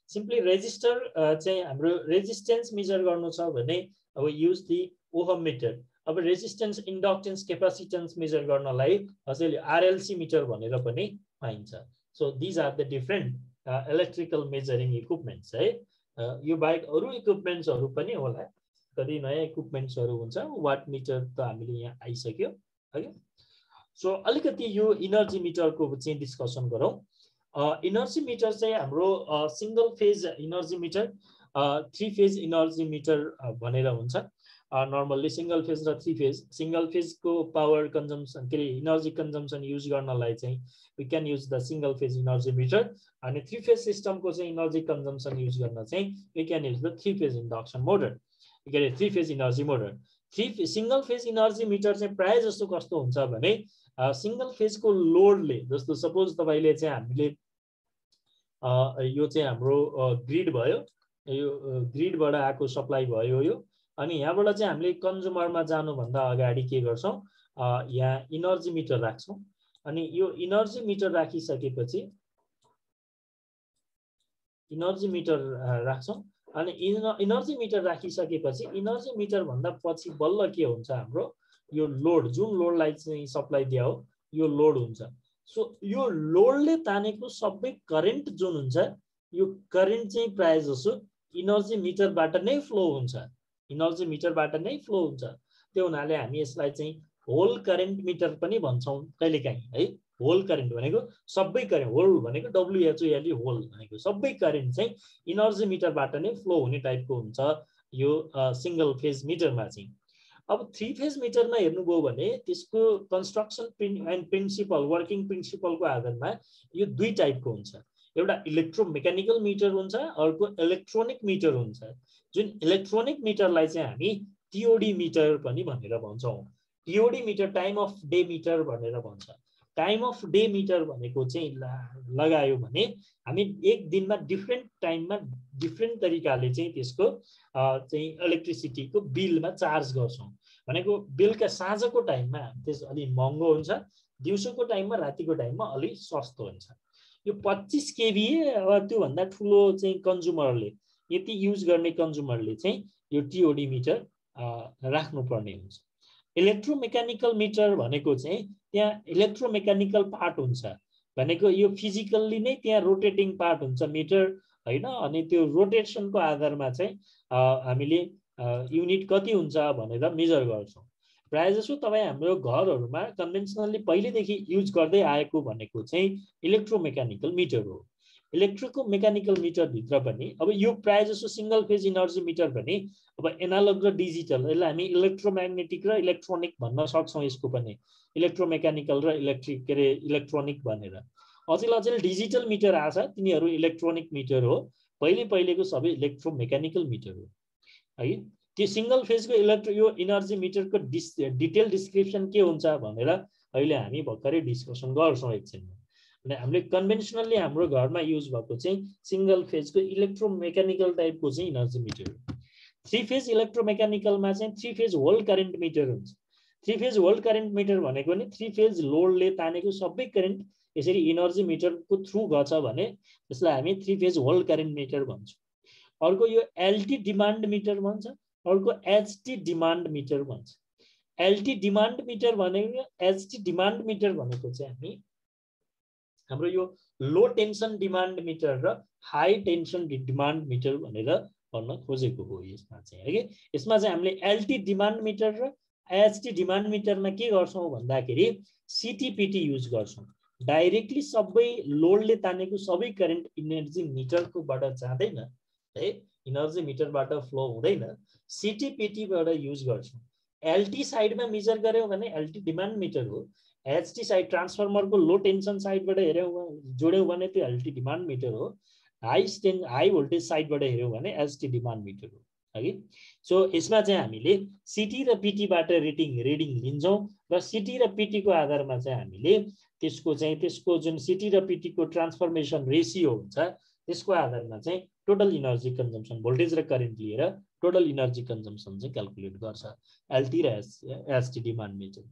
सिम्पली रेजिस्टर चाहिँ हाम्रो रेजिस्टेन्स मेजर गर्नु छ भने अब युज द ओहम मिटर। अब रेजिस्टेन्स इन्डक्टेन्स क्यापासिटेन्स मेजर गर्नलाई अझैले आरएलसी मिटर भनेर पनि पाइन्छ। So these are the different electrical measuring equipments है। यो बाहेक अरु इक्विपमेन्ट्सहरु पनि होला, कति नयाँ इक्विपमेन्ट्सहरु हुन्छ। वाट मिटर त हामीले यहाँ आइसक्यो है। सो अलिकति यो इनर्जी मिटरको चाहिँ डिस्कसन गरौँ। इनर्जी मिटर चाहिँ हाम्रो single phase energy meter, 3 phase energy meter भनेर हुन्छ। नर्मल्ली सिंगल फेज र 3 फेज। सिंगल फेज को पावर कन्जम्पसन के इनर्जी कन्जम्पसन युज गर्नलाई चाहिँ we can use the single phase energy meter. अनि 3 फेज सिस्टम को चाहिँ इनर्जी कन्जम्पसन युज गर्न चाहिँ we can use the 3 phase induction motor, के अरे 3 phase energy motor. Single phase energy meter चाहिँ प्राय जस्तो कस्तो हुन्छ भने सिंगल फेज को लोडले, जस्तो सपोज तपाईले चाहिँ हामीले यो चाहिँ हाम्रो ग्रिड भयो, यो ग्रिडबाट आएको सप्लाई भयो यो। अनि यहाँबाट चाहिँ हामीले कन्ज्युमरमा जानुभन्दा अगाडि के गर्छौं, यहाँ इनर्जी मिटर राख्छौं। अनि यो इनर्जी मिटर राखिसकेपछि इनर्जी मिटर राख्छौं। अनि इनर्जी मिटर राखिसकेपछि इनर्जी मिटर भन्दा पछि बल्ल के हुन्छ हाम्रो यो लोड, जुन लोडलाई चाहिँ सप्लाई दिया हो यो लोड हुन्छ। सो यो लोडले तानेको सबै करेन्ट जुन हुन्छ यो करेन्ट चाहिँ प्राय जसो इनर्जी मिटरबाट नै फ्लो हुन्छ, इनर्जी मिटरबाट नै फ्लो हुन्छ। त्यो हुनाले हामी यसलाई चाहिँ होल करेन्ट मिटर पनि भन्छौं कहिलेकाहीँ है। होल करेन्ट भनेको सबै करेन्ट, होल भनेको डब्ल्युएचओएल होल भनेको सबै करेन्ट चाहिँ इनर्जी मिटरबाट नै फ्लो हुने टाइपको हुन्छ यो सिंगल फेज मिटरमा चाहिँ। अब 3 फेज मिटरमा हेर्नुभयो भने त्यसको कन्स्ट्रक्सन एन्ड प्रिन्सिपल, वर्किङ प्रिन्सिपलको आधारमा यो दुई टाइपको हुन्छ। एउटा इलेक्ट्रोमेकानिकल मिटर हुन्छ, अर्को इलेक्ट्रोनिक मिटर हुन्छ। जुन इलेक्ट्रोनिक मिटरलाई चाहिँ हामी टिओडी मिटर पनि भनेर भन्छौं। TOD meter time of day meter भनेर भन्छ। टाइम अफ डे मिटर भनेको चाहिँ लगायो भने हामी एक दिनमा डिफरेन्ट टाइममा डिफरेन्ट तरिकाले चाहिँ त्यसको चाहिँ इलेक्ट्रिसिटीको बिलमा चार्ज गर्छौं। भनेको बेलुका साँझको टाइममा त्यस अलि महँगो हुन्छ, दिउँसोको टाइममा रातिको टाइममा अलि सस्तो हुन्छ। यो 25 केभीए वा त्यो भन्दा ठुलो चाहिँ कन्ज्युमरले, यति युज गर्ने कन्ज्युमरले चाहिँ यो टिओडी मिटर राख्नुपर्ने हुन्छ। इलेक्ट्रोमेकानिकल मिटर भनेको चाहिँ त्यहाँ इलेक्ट्रोमेकानिकल पार्ट हुन्छ। भनेको यो फिजिकल्ली नै त्यहाँ रोटेटिङ पार्ट हुन्छ मिटर हैन, अनि त्यो रोटेसनको आधारमा चाहिँ हामीले युनिट कति हुन्छ भनेर मेजर गर्छौँ। प्रायः जसो तपाईँ हाम्रो घरहरूमा कन्भेन्सनल्ली पहिलेदेखि युज गर्दै आएको भनेको चाहिँ इलेक्ट्रोमेकानिकल मिटर हो। इलेक्ट्रोमेकानिकल मिटरभित्र पनि अब यो प्रायः जसो सिङ्गल फेज इनर्जी मिटर पनि अब एनालग र डिजिटल, यसलाई हामी इलेक्ट्रोम्याग्नेटिक र इलेक्ट्रोनिक भन्न सक्छौँ। यसको पनि इलेक्ट्रोमेकानिकल र इलेक्ट्रिक के अरे इलेक्ट्रोनिक भनेर अचेल डिजिटल मिटर आछ, तिनीहरू इलेक्ट्रोनिक मिटर हो। पहिलेको सबै इलेक्ट्रोमेकानिकल मिटर हो है। त्यो सिङ्गल फेजको यो इनर्जी मिटरको डिटेल डिस्क्रिप्सन के हुन्छ भनेर अहिले हामी भर्खरै डिस्कसन गर्छौँ एकछिनमा। अनि हामीले कन्भेन्सनल्ली हाम्रो घरमा युज भएको चाहिँ सिङ्गल फेजको इलेक्ट्रोमेकानिकल टाइपको चाहिँ इनर्जी मिटर हो। थ्री फेज इलेक्ट्रोमेकानिकलमा चाहिँ three phase hold current meter हुन्छ। Three phase hold current meter भनेको नि थ्री फेज लोडले तानेको सबै करेन्ट यसरी इनर्जी मिटरको थ्रु गर्छ भने त्यसलाई हामी three phase hold current meter भन्छौँ। अर्को यो एलटी डिमान्ड मिटर भन्छ, अर्को एचटी डिमान्ड मिटर भन्छ। एलटी डिमान्ड मिटर भनेको एचटी डिमान्ड मिटर भनेको चाहिँ हामी हाम्रो यो लो टेन्सन डिमान्ड मिटर र हाई टेन्सन डिमान्ड मिटर भनेर भन्न खोजेको हो यसमा चाहिँ है। यसमा चाहिँ हामीले एलटी डिमान्ड मिटर र एचटी डिमान्ड मिटरमा के गर्छौँ भन्दाखेरि सिटिपिटी युज गर्छौँ। डाइरेक्टली सबै लोडले तानेको सबै करेन्ट इनर्जी मिटरकोबाट जाँदैन है, इनर्जी मिटरबाट फ्लो हुँदैन, सिटिपिटीबाट युज गर्छौँ। एलटी साइडमा मेजर गऱ्यौँ भने एलटी डिमान्ड मिटर हो। एचटी साइड ट्रान्सफर्मरको लो टेन्सन साइडबाट हेऱ्यौँ जोड्यौँ भने त्यो एलटी डिमान्ड मिटर हो। हाई भोल्टेज साइडबाट हेऱ्यौँ भने एचटी डिमान्ड मिटर हो है। सो यसमा चाहिँ हामीले सिटी र पिटीबाट रिडिङ लिन्छौँ र सिटी र पिटीको आधारमा चाहिँ हामीले त्यसको जुन सिटी र पिटीको ट्रान्सफर्मेसन रेसियो हुन्छ त्यसको आधारमा चाहिँ टोटल इनर्जी कन्जम्सन भोल्टेज र करेन्ट लिएर टोटल इनर्जी कन्जम्सन चाहिँ क्याल्कुलेट गर्छ एलटी र HT demand meter.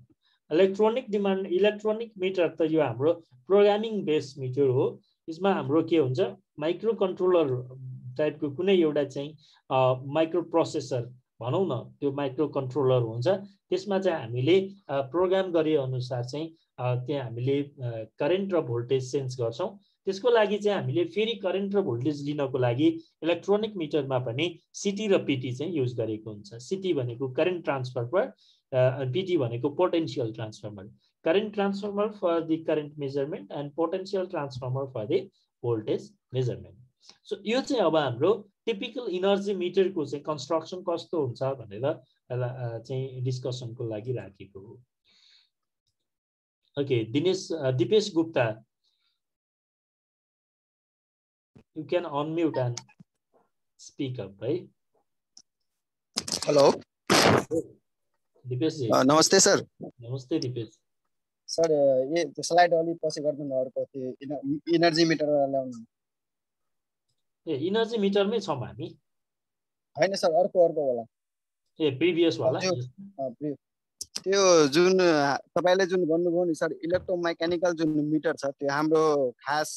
Electronic meter त यो हाम्रो प्रोग्रामिङ बेस्ड मिटर हो। यसमा हाम्रो के हुन्छ माइक्रो कन्ट्रोलर टाइपको कुनै एउटा चाहिँ माइक्रो प्रोसेसर भनौँ न, त्यो माइक्रो कन्ट्रोलर हुन्छ। त्यसमा चाहिँ हामीले प्रोग्राम गरे अनुसार चाहिँ त्यहाँ हामीले करेन्ट र भोल्टेज सेन्स गर्छौँ। त्यसको लागि चाहिँ हामीले फेरि करेन्ट र भोल्टेज लिनको लागि इलेक्ट्रोनिक मिटरमा पनि सिटी र पिटी चाहिँ युज गरेको हुन्छ। सिटी भनेको करेन्ट ट्रान्सफर्मर, पिटी भनेको potential transformer. Current transformer for the current measurement and potential transformer for the voltage measurement. So यो चाहिँ अब हाम्रो टिपिकल इनर्जी मिटरको चाहिँ कन्स्ट्रक्सन कस्तो हुन्छ भनेर चाहिँ डिस्कसनको लागि राखेको हो। Okay, Dipesh Gupta, you can unmute and speak up, right? Hello Dipesh ji, नमस्ते सर। नमस्ते दिपेश सर ये स्लाइड अलि पछि गर्नु अर्को त्यो इनर्जी मिटर ल्याउनु। ए इनर्जी मिटरमै छौँ हामी हैन सर, अर्को होला। ए प्रिभियस वाला त्यो जुन तपाईले जुन भन्नुभयो नि सर इलेक्ट्रोमेकानिकल जुन मिटर छ त्यो हाम्रो खास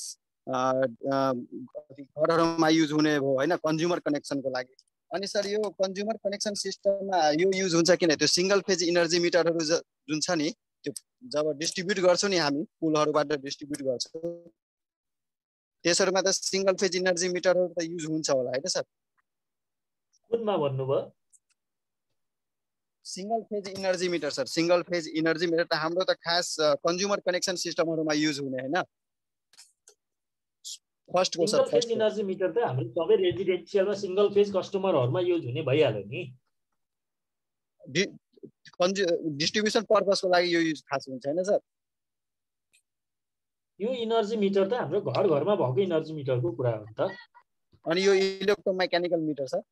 घरहरुमा युज हुने भयो हैन, कन्ज्युमर कनेक्सनको लागि। अनि सर यो कन्ज्युमर कनेक्सन सिस्टममा यो युज हुन्छ किन त्यो सिंगल फेज इनर्जी मिटरहरु जुन छ नि त्यो जब डिस्ट्रिब्युट गर्छौं नि हामी पुलहरुबाट डिस्ट्रिब्युट गर्छौं त्यसहरुमा त सिंगल फेज इनर्जी मिटरहरु त युज हुन्छ होला हैन सर? कुनमा भन्नुभयो? Single phase energy meter sir, single phase energy meter त हाम्रो त खास कन्ज्युमर कनेक्सन सिस्टमहरुमा युज हुने हैन। फर्स्ट को sir, single phase energy meter त हाम्रो सबै रेजिडेन्शियलमा सिंगल फेज कस्टमरहरुमा युज हुने भइहाल्यो नि। डिस्ट्रिब्युसन पर्पसको लागि यो युज खास हुन्छ हैन सर? यो इनर्जी मिटर त हाम्रो घर घरमा भएको इनर्जी मिटरको कुरा हो नि त। अनि यो इलेक्ट्रोमेकानिकल मिटर सर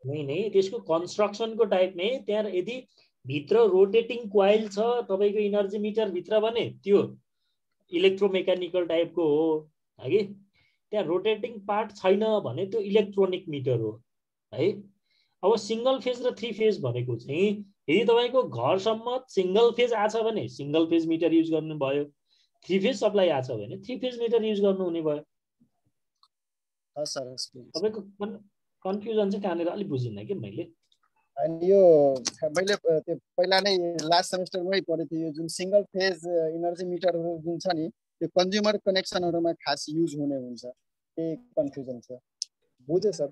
नै त्यसको कन्स्ट्रक्सनको टाइप नै त्यहाँ यदि भित्र रोटेटिङ कोइल छ तपाईको इनर्जी मिटर भित्र भने त्यो इलेक्ट्रोमेकानिकल टाइपको हो है। त्यहाँ रोटेटिङ पार्ट छैन भने त्यो इलेक्ट्रोनिक मिटर हो है। अब सिंगल फेज र थ्री फेज भनेको चाहिँ यदि तपाईको घरसम्म सिंगल फेज आछ भने सिंगल फेज मिटर युज गर्नु भयो, थ्री फेज सप्लाई आछ भने थ्री फेज मिटर युज गर्नु हुने भयो। हस् सर, तपाईको कन्फ्युजन चाहिँ कहाँनेर अलि बुझिन्न के मैले। अनि यो मैले त्यो पहिला नै लास्ट सेमेस्टरमै पढेको थिएँ, यो जुन सिंगल फेज इनर्जी मिटरहरू जुन छ नि त्यो कन्ज्युमर कनेक्सनहरूमा खास युज हुने हुन्छ, त्यही कन्फ्युजन छ। बुझे सर?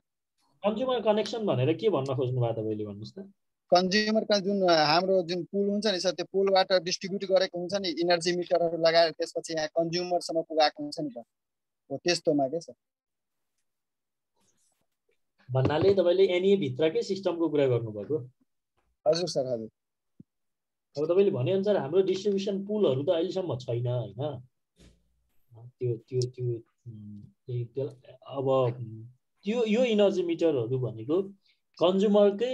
कन्ज्युमर कनेक्सन भनेर के भन्न खोज्नु भयो तपाईँले भन्नुहोस् त? कन्ज्युमरका जुन हाम्रो जुन पुल हुन्छ नि सर, त्यो पुलबाट डिस्ट्रिब्युट गरेको हुन्छ नि इनर्जी मिटरहरू लगाएर त्यसपछि यहाँ कन्ज्युमरसम्म पुगाएको हुन्छ नि त, हो त्यस्तोमा के सर? भन्नाले तपाईँले एनए भित्रकै सिस्टमको कुरा गर्नुभएको? हजुर सर, हजुर। अब तपाईँले भनेअनुसार हाम्रो डिस्ट्रिब्युसन पुलहरू त अहिलेसम्म छैन होइन, त्यो त्यो त्यो अब त्यो यो इनर्जी मिटरहरू भनेको कन्ज्युमरकै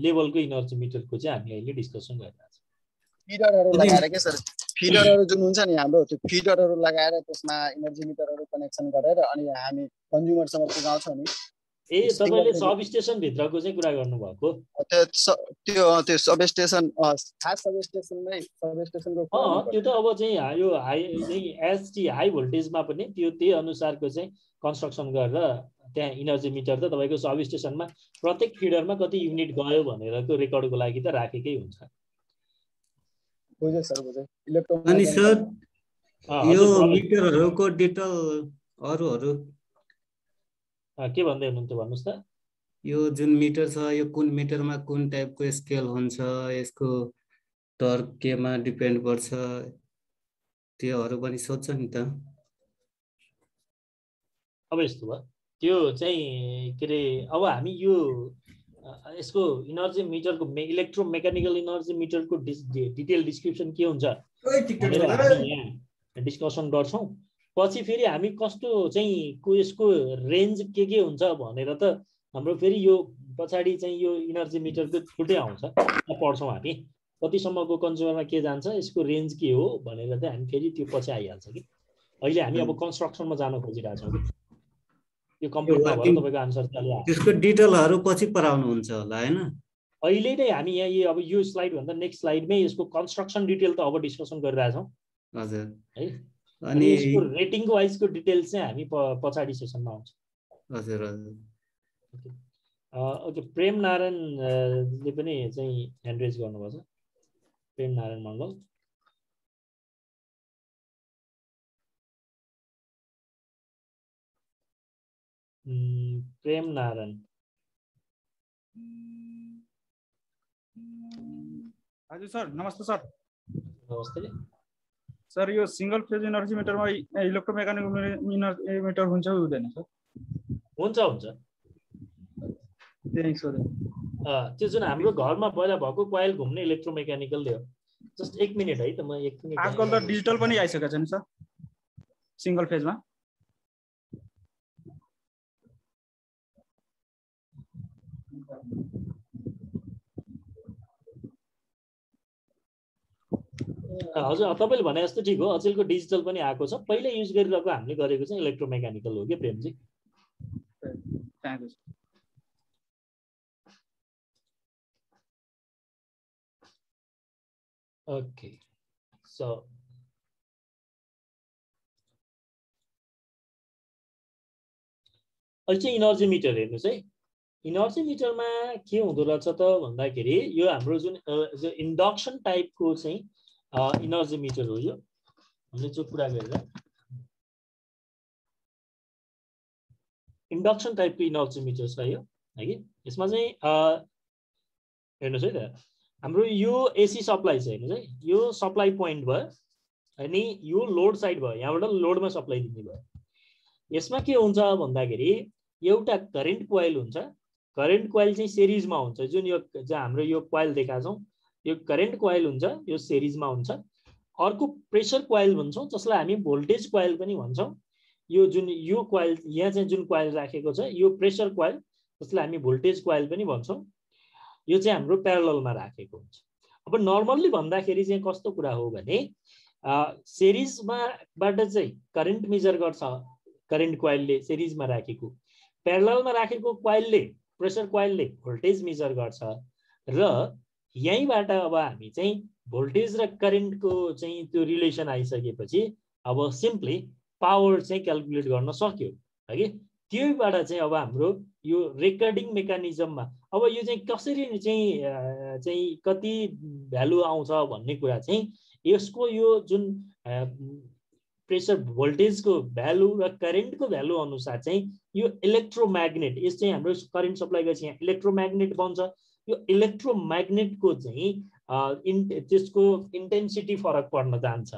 लेभलको इनर्जी मिटरको चाहिँ हामी अहिले डिस्कसन गरिरहेको छौँ। फिडरहरू लगाएर के सर, फिडरहरू जुन हुन्छ नि हाम्रो त्यो फिडरहरू लगाएर त्यसमा इनर्जी मिटरहरू कनेक्सन गरेर अनि हामी कन्ज्युमरसम्म पुगाउँछौँ नि। ए तपाईँले सब स्टेसन भित्रको चाहिँ कुरा गर्नुभएको? त्यो सब स्टेसन खास सब स्टेसनमै सब स्टेसनको त्यो त अब चाहिँ यो हाई एसटी हाई भोल्टेजमा पनि त्यही अनुसारको चाहिँ कन्स्ट्रक्सन गरेर त्यहाँ इनर्जी मिटर त तपाईँको सब स्टेसनमा प्रत्येक फिडरमा कति युनिट गयो भनेरको रेकर्डको लागि त राखेकै हुन्छ। बुझे सर, बुझे। अनि सर यो मिटरहरूको डिटेल अरूहरू के भन्दै हुनुहुन्छ भन्नुस् त? यो जुन मिटर छ यो कुन मिटरमा कुन टाइपको स्केल हुन्छ, यसको टर्क केमा डिपेन्ड गर्छ, त्योहरू पनि सोध्छ नि त। अब यस्तो भयो, त्यो चाहिँ के अरे अब हामी यो यसको इनर्जी मिटरको इलेक्ट्रोमेकानिकल इनर्जी मिटरको डिटेल डिस्क्रिप्सन के हुन्छ भनेर हामी यहाँ डिस्कसन गर्छौँ। पछि फेरि हामी कस्तो चाहिँ यसको रेन्ज के हुन्छ भनेर त हाम्रो फेरि यो पछाडि चाहिँ यो इनर्जी मिटरको छुट्टै आउँछ, पढ्छौँ हामी कतिसम्मको कन्ज्युमरमा के जान्छ, यसको रेन्ज के हो भनेर चाहिँ हामी फेरि त्यो पछि आइहाल्छ कि। अहिले हामी अब कन्स्ट्रक्सनमा जान खोजिरहेछौँ कि यो कम्प्लिट नभएर तपाईँको आन्सर चालिहाल्छ। त्यसको डिटेलहरू पछि पढाउनुहुन्छ होला हैन? अहिले नै हामी यहाँ अब यो स्लाइड भन्दा नेक्स्ट स्लाइडमै यसको कन्स्ट्रक्सन डिटेल त अब डिस्कसन गरिरहेछौँ। हजुर। है अनि यसको रेटिङको वाइजको डिटेल्स चाहिँ हामी पछाडि सेसनमा आउँछ। हजुर हजुर। ओके, प्रेम नारायणले पनि चाहिँ ह्यान्ड रेज गर्नुभएको छ। प्रेम नारायण मङ्गल। प्रेम नारायण। हजुर सर, नमस्ते सर। नमस्ते सर, यो सिंगल फेज इनर्जी मिटरमा इलेक्ट्रोमेकानिकल इनर्जी मिटर हुन्छ कि हुँदैन सर? हुन्छ हुन्छ। त्यही सोधेँ। त्यो जुन हाम्रो घरमा पहिला भएको कोइल घुम्ने इलेक्ट्रोमेकानिकल हो। जस्ट 1 मिनट है त, म 1 मिनट। आजकल त डिजिटल पनि आइसकेको छ नि सर सिंगल फेजमा। हजुर, तपाईँले भने जस्तो ठिक हो, अचेलको डिजिटल पनि आएको छ। पहिले युज गरिरहेको हामीले गरेको चाहिँ इलेक्ट्रोमेकानिकल हो कि Premji. Thank you. Okay, so अहिले चाहिँ इनर्जी मिटर हेर्नुहोस् है। इनर्जी मिटरमा के हुँदो रहेछ त भन्दाखेरि यो हाम्रो जुन इन्डक्सन टाइपको चाहिँ इनर्जी मिटर हो। यो हामीले जो कुरा गरेर इन्डक्सन टाइपको इनर्जी मिटर छ यो, है कि। यसमा चाहिँ हेर्नुहोस् है त, हाम्रो यो एसी सप्लाई छ हेर्नुहोस् है। यो सप्लाई पोइन्ट भयो अनि यो लोड साइड भयो, यहाँबाट लोडमा सप्लाई दिने भयो। यसमा के हुन्छ भन्दाखेरि एउटा करेन्ट कोइल हुन्छ। करेन्ट कोइल चाहिँ सिरिजमा हुन्छ। जुन यो हाम्रो यो कोइल देखाएको छौँ यो करेन्ट कोइल हुन्छ, यो सिरिजमा हुन्छ। अर्को प्रेसर कोइल भन्छौँ, जसलाई हामी भोल्टेज कोइल पनि भन्छौँ। यो जुन यो कोइल यहाँ चाहिँ जुन कोइल राखेको छ यो प्रेसर कोइल, जसलाई हामी भोल्टेज कोइल पनि भन्छौँ। यो चाहिँ हाम्रो प्यारललमा राखेको हुन्छ। अब नर्मल्ली भन्दाखेरि चाहिँ कस्तो कुरा हो भने सिरिजमाबाट चाहिँ करेन्ट मेजर गर्छ करेन्ट कोइलले सिरिजमा राखेको, प्यारललमा राखेको कोइलले प्रेसर कोइलले भोल्टेज मेजर गर्छ। र यहीँबाट अब हामी चाहिँ भोल्टेज र करेन्टको चाहिँ त्यो रिलेसन आइसकेपछि अब सिम्पली पावर चाहिँ क्याल्कुलेट गर्न सक्यो, है कि। त्यहीबाट चाहिँ अब हाम्रो यो रेकर्डिङ मेकानिजममा अब यो चाहिँ कसरी चाहिँ कति भ्यालु आउँछ भन्ने कुरा चाहिँ यसको यो जुन प्रेसर भोल्टेजको भ्यालु र करेन्टको भ्यालु अनुसार चाहिँ यो इलेक्ट्रोम्याग्नेट यस चाहिँ हाम्रो करेन्ट सप्लाई गरेपछि यहाँ इलेक्ट्रोम्याग्नेट बन्छ। यो इलेक्ट्रोम्याग्नेटको चाहिँ त्यसको इन्टेन्सिटी फरक पर्न जान्छ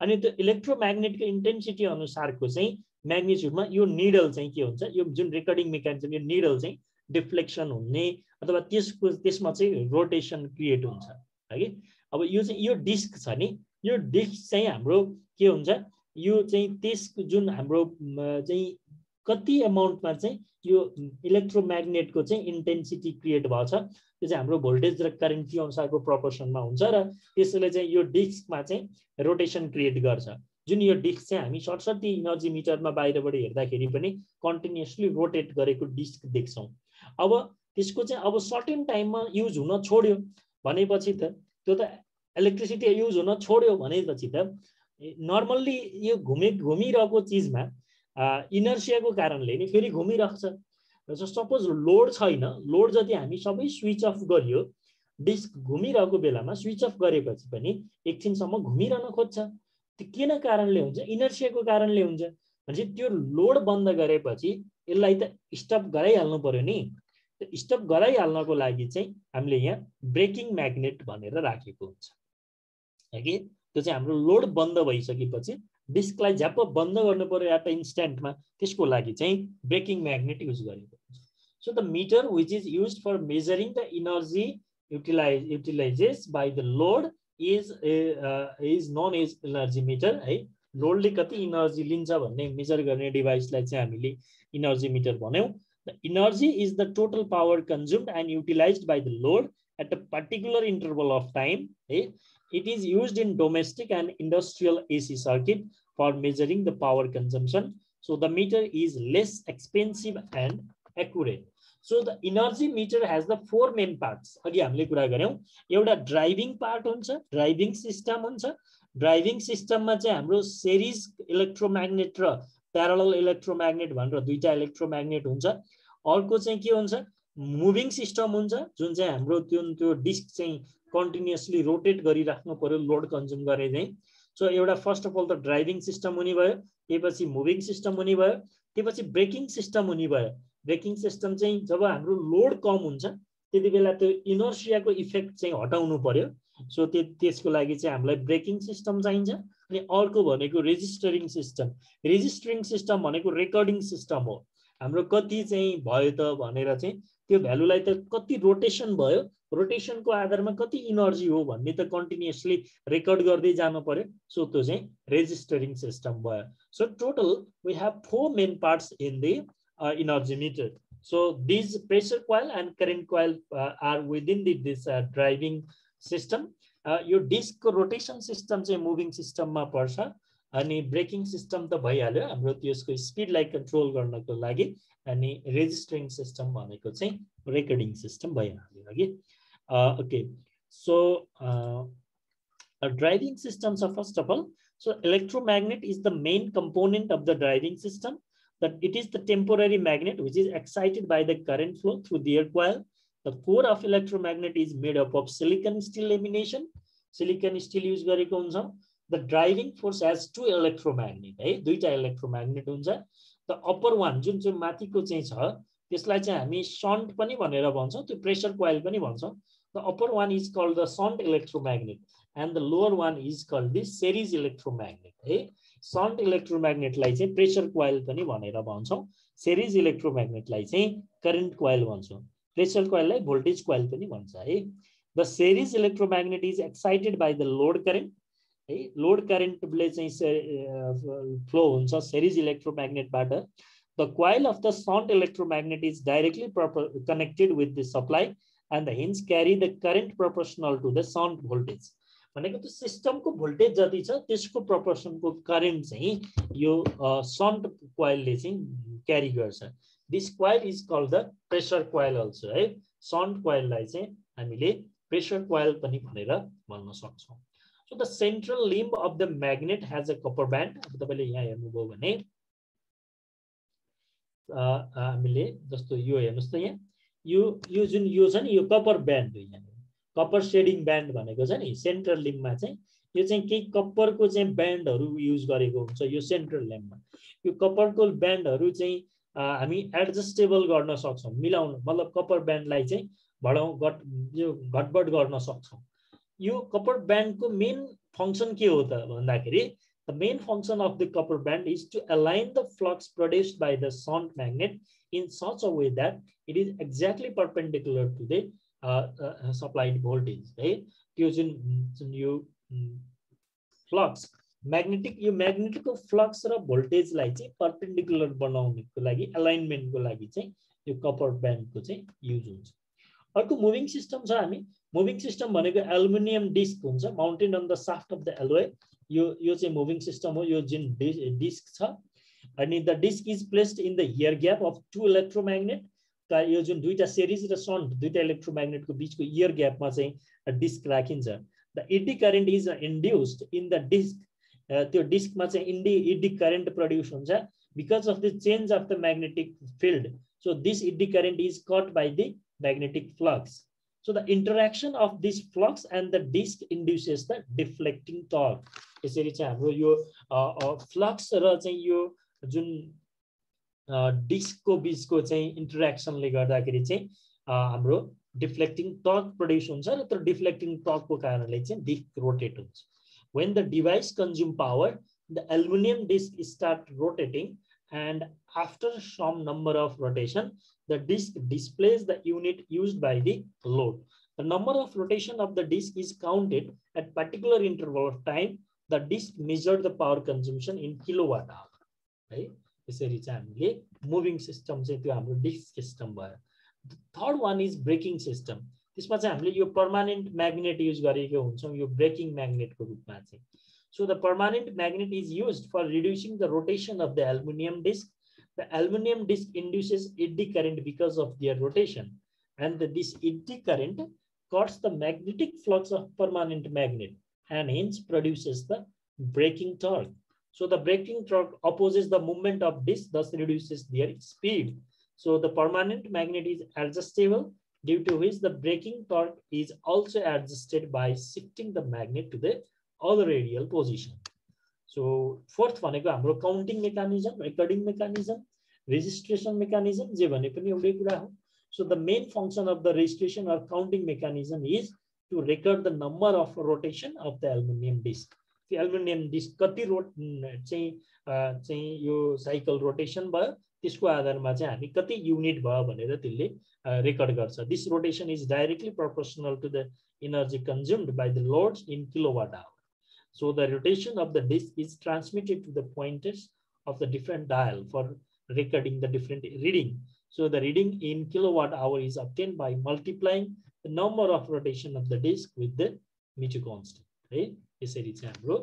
अनि त्यो इलेक्ट्रोम्याग्नेटको इन्टेन्सिटी अनुसारको चाहिँ म्याग्निट्युडमा यो निडल चाहिँ के हुन्छ यो जुन रेकर्डिङ मेकानिजम यो निडल चाहिँ डिफ्लेक्सन हुने अथवा त्यसमा चाहिँ रोटेसन क्रिएट हुन्छ है। अब यो चाहिँ यो डिस्क छ नि यो डिस्क चाहिँ हाम्रो के हुन्छ यो चाहिँ त्यसको जुन हाम्रो चाहिँ कति अमाउन्टमा चाहिँ यो इलेक्ट्रोम्याग्नेटको चाहिँ इन्टेन्सिटी क्रिएट भएको छ त्यो चाहिँ हाम्रो भोल्टेज र करेन्ट अनुसारको प्रपोर्सनमा हुन्छ र त्यसले चाहिँ यो डिस्कमा चाहिँ रोटेसन क्रिएट गर्छ। जुन यो डिस्क चाहिँ हामी सरस्वती इनर्जी मिटरमा बाहिरबाट हेर्दाखेरि पनि कन्टिन्युअसली रोटेट गरेको डिस्क देख्छौँ। अब त्यसको चाहिँ अब सर्टेन टाइममा युज हुन छोड्यो भनेपछि त त्यो त इलेक्ट्रिसिटी युज हुन छोड्यो भनेपछि त नर्मल्ली यो घुमिरहेको चिजमा इनर्सियाको कारणले नि फेरि घुमिराख्छ। सपोज लोड छैन लोड जति हामी सबै स्विच अफ गरियो डिस्क घुमिरहेको बेलामा स्विच अफ गरेपछि पनि एकछिनसम्म घुमिरहन खोज्छ। त्यो किन कारणले हुन्छ इनर्सियाको कारणले हुन्छ भनेपछि त्यो लोड बन्द गरेपछि यसलाई त स्टप गराइहाल्नु पर्यो नि। स्टप गराइहाल्नको लागि चाहिँ हामीले यहाँ ब्रेकिङ म्याग्नेट भनेर राखेको हुन्छ है कि त्यो चाहिँ हाम्रो लोड बन्द भइसकेपछि डिस्कलाई झ्याप्प बन्द गर्नु पर्यो एट इन्स्ट्यान्टमा त्यसको लागि चाहिँ ब्रेकिङ म्याग्नेट युज गरेको हुन्छ। So the meter which is used for measuring the energy utilises by the load is known as energy meter है। लोडले कति इनर्जी लिन्छ भन्ने मेजर गर्ने डिभाइसलाई चाहिँ हामीले इनर्जी मिटर भन्यौँ। The energy is the total power consumed and utilised by the load at a particular interval of time है। It is used in domestic and industrial AC circuit for measuring the power consumption. So the meter is less expensive and accurate. So the energy meter has the four main parts. अघि हामीले कुरा गर्यौं एउटा driving part हुन्छ driving system हुन्छ। Driving सिस्टममा चाहिँ हाम्रो सेरिज इलेक्ट्रोम्याग्नेट र प्यारलल इलेक्ट्रोम्याग्नेट भनेर दुईटा इलेक्ट्रोम्याग्नेट हुन्छ। अर्को चाहिँ के हुन्छ मुभिङ सिस्टम हुन्छ जुन चाहिँ हाम्रो त्यो डिस्क चाहिँ कन्टिन्युअसली रोटेट गरिराख्नु पर्यो लोड कन्ज्युम गरे चाहिँ। सो एउटा फर्स्ट अफ अल त ड्राइभिङ सिस्टम हुने भयो त्यसपछि मुभिङ सिस्टम हुने भयो त्यसपछि ब्रेकिङ सिस्टम हुने भयो। ब्रेकिङ सिस्टम चाहिँ जब हाम्रो लोड कम हुन्छ त्यति बेला त्यो इनर्सियाको इफेक्ट चाहिँ हटाउनु पर्यो। सो त्यसको लागि चाहिँ हामीलाई ब्रेकिङ सिस्टम चाहिन्छ। अनि अर्को भनेको रेजिस्टरिङ सिस्टम। रेजिस्टरिङ सिस्टम भनेको रेकर्डिङ सिस्टम हो। हाम्रो कति चाहिँ भयो त भनेर चाहिँ त्यो भ्यालुलाई त कति रोटेसन भयो रोटेसनको आधारमा कति इनर्जी हो भन्ने त कन्टिन्युअसली रेकर्ड गर्दै जानु पर्यो। सो त्यो चाहिँ रेजिस्टरिङ सिस्टम भयो। So total we have four main parts in the energy meter. So these pressure coil and current coil are within this driving system. यो डिस्क को रोटेशन सिस्टम चाहिँ moving सिस्टममा पर्छ अनि ब्रेकिङ सिस्टम त भइहाल्यो हाम्रो त्यसको स्पिडलाई कन्ट्रोल गर्नको लागि अनि रेजिस्टरिङ सिस्टम भनेको चाहिँ रेकर्डिङ सिस्टम भइहाल्यो अघि। ओके सो ड्राइभिङ सिस्टम छ first of all. So electromagnet is the main component of the driving system. That it is the temporary magnet which is excited by the current flow through the air coil. The core of electromagnet is made up of silicon steel lamination. Silicon steel use गरेको हुन्छ। The driving force has two electromagnet है दुईटा electromagnet हुन्छ। The upper one जुन चाहिँ माथिको चाहिँ छ त्यसलाई चाहिँ हामी shunt पनि भनेर भन्छौँ त्यो pressure coil पनि भन्छौँ। The upper one is called the shunt electromagnet and the lower one is called the series electromagnet है। सन्ट इलेक्ट्रोम्याग्नेटलाई चाहिँ प्रेसर कोइल पनि भनेर भन्छौँ। सेरिज इलेक्ट्रोम्याग्नेटलाई चाहिँ करेन्ट कोइल भन्छौँ। प्रेसर कोइललाई भोल्टेज कोइल पनि भन्छ है। The series electromagnet is excited by the load current है। लोड करेन्टले चाहिँ फ्लो हुन्छ सेरिज इलेक्ट्रोम्याग्नेटबाट। The coil of the shunt electromagnet is directly connected with the supply and the hence carry the current proportional to the shunt voltage. भनेको त्यो सिस्टमको voltage जति छ त्यसको प्रोपोर्सनको करेन्ट चाहिँ यो सन्ट कोइलले चाहिँ क्यारी गर्छ। This coil is called the pressure coil also है। सन्ट कोइललाई चाहिँ हामीले प्रेसर कोइल पनि भनेर भन्न सक्छौँ। So the central limb of the magnet has a copper band. अब तपाईले यहाँ हेर्नुभयो भने हामीले जस्तो यो हेर्नुस् त यहाँ यो जुन यो छ नि यो कपर ब्यान्ड हो यहाँ कपर शेडिङ ब्यान्ड भनेको छ नि सेन्ट्रल लिम्बमा चाहिँ यो चाहिँ केही कपरको चाहिँ ब्यान्डहरू युज गरेको हुन्छ यो सेन्ट्रल लिम्बमा यो कपरको ब्यान्डहरू चाहिँ हामी एडजस्टेबल गर्न सक्छौँ मिलाउन मतलब कपर ब्यान्डलाई चाहिँ यो घटबड गर्न सक्छौँ यो कपर ब्यान्डको मेन फंक्सन के हो त भन्दाखेरि the main function of the copper band is to align the flux produced by the shunt magnet in such a way that it is exactly perpendicular to the supplied voltage right त्यो जुन यो flux magnetic flux र voltage लाई चाहिँ perpendicular बनाउनको लागि alignment को लागि चाहिँ यो कपर ब्यान्ड को चाहिँ युज हुन्छ अर्को मुभिङ सिस्टम छ हामी मुभिङ सिस्टम भनेको एल्युमिनियम डिस्क हुन्छ mounted on the shaft of the alloy यो चाहिँ मुभिङ सिस्टम हो यो जुन डिस्क छ अनि the disc is placed in the air gap of two electromagnet यो जुन दुईटा सेरिज र शन्ट दुईटा इलेक्ट्रोम्याग्नेटको बीचको इयर ग्यापमा चाहिँ डिस्क राखिन्छ the eddy current is induced in the disc त्यो डिस्कमा चाहिँ एडी करेन्ट प्रोड्युस हुन्छ because of the change of the magnetic field so this eddy current is cut by the magnetic flux so the interaction of this flux and the disk induces the deflecting torque यसरी चाहिँ हाम्रो यो flux र चाहिँ यो जुन डिस्कको बीचको चाहिँ इन्टरेक्सनले गर्दाखेरि चाहिँ हाम्रो डिफ्लेक्टिङ टर्क प्रोड्युस हुन्छ र त्यो डिफ्लेक्टिङ टर्कको कारणले चाहिँ डिस्क रोटेट हुन्छ when the device consume power the aluminum disk start rotating and after some number of rotation the disk displays the unit used by the load. The number of rotation of the disk is counted at particular interval of time. The disk measures the power consumption in kilowatt hour. Right? यसरी चाहिँ हामीले moving system चाहिँ त्यो हाम्रो disk system भयो. The third one is braking system. त्यसमा चाहिँ हामीले यो पर्मानेन्ट म्याग्नेट युज गरेको हुन्छौँ यो ब्रेकिङ म्याग्नेटको रूपमा चाहिँ. So the permanent magnet is used for reducing the rotation of the aluminum disc. The aluminum disc induces eddy current because of their rotation, and this eddy current cuts the magnetic flux of permanent magnet and hence produces the braking torque. So the braking torque opposes the movement of disc, thus reduces their speed. So the permanent magnet is adjustable, due to which the braking torque is also adjusted by shifting the magnet to the other radial position. So fourth भनेको हाम्रो counting mechanism recording mechanism registration mechanism जे भने पनि एउटै कुरा हो. So the main function of the registration or counting mechanism is to record the number of rotation of the aluminum disc. The aluminum disc कति चाहिँ यो साइकल रोटेसन भयो त्यसको आधारमा चाहिँ हामी कति युनिट भयो भनेर त्यसले रेकर्ड गर्छ. This rotation is directly proportional to the energy consumed by the loads in kilowatt hour. So the rotation of the disc is transmitted to the pointers of the different dial for recording the different reading. So the reading in kilowatt hour is obtained by multiplying the number of rotation of the disc with the Michu constant. Right? यसरी चाहिँ हाम्रो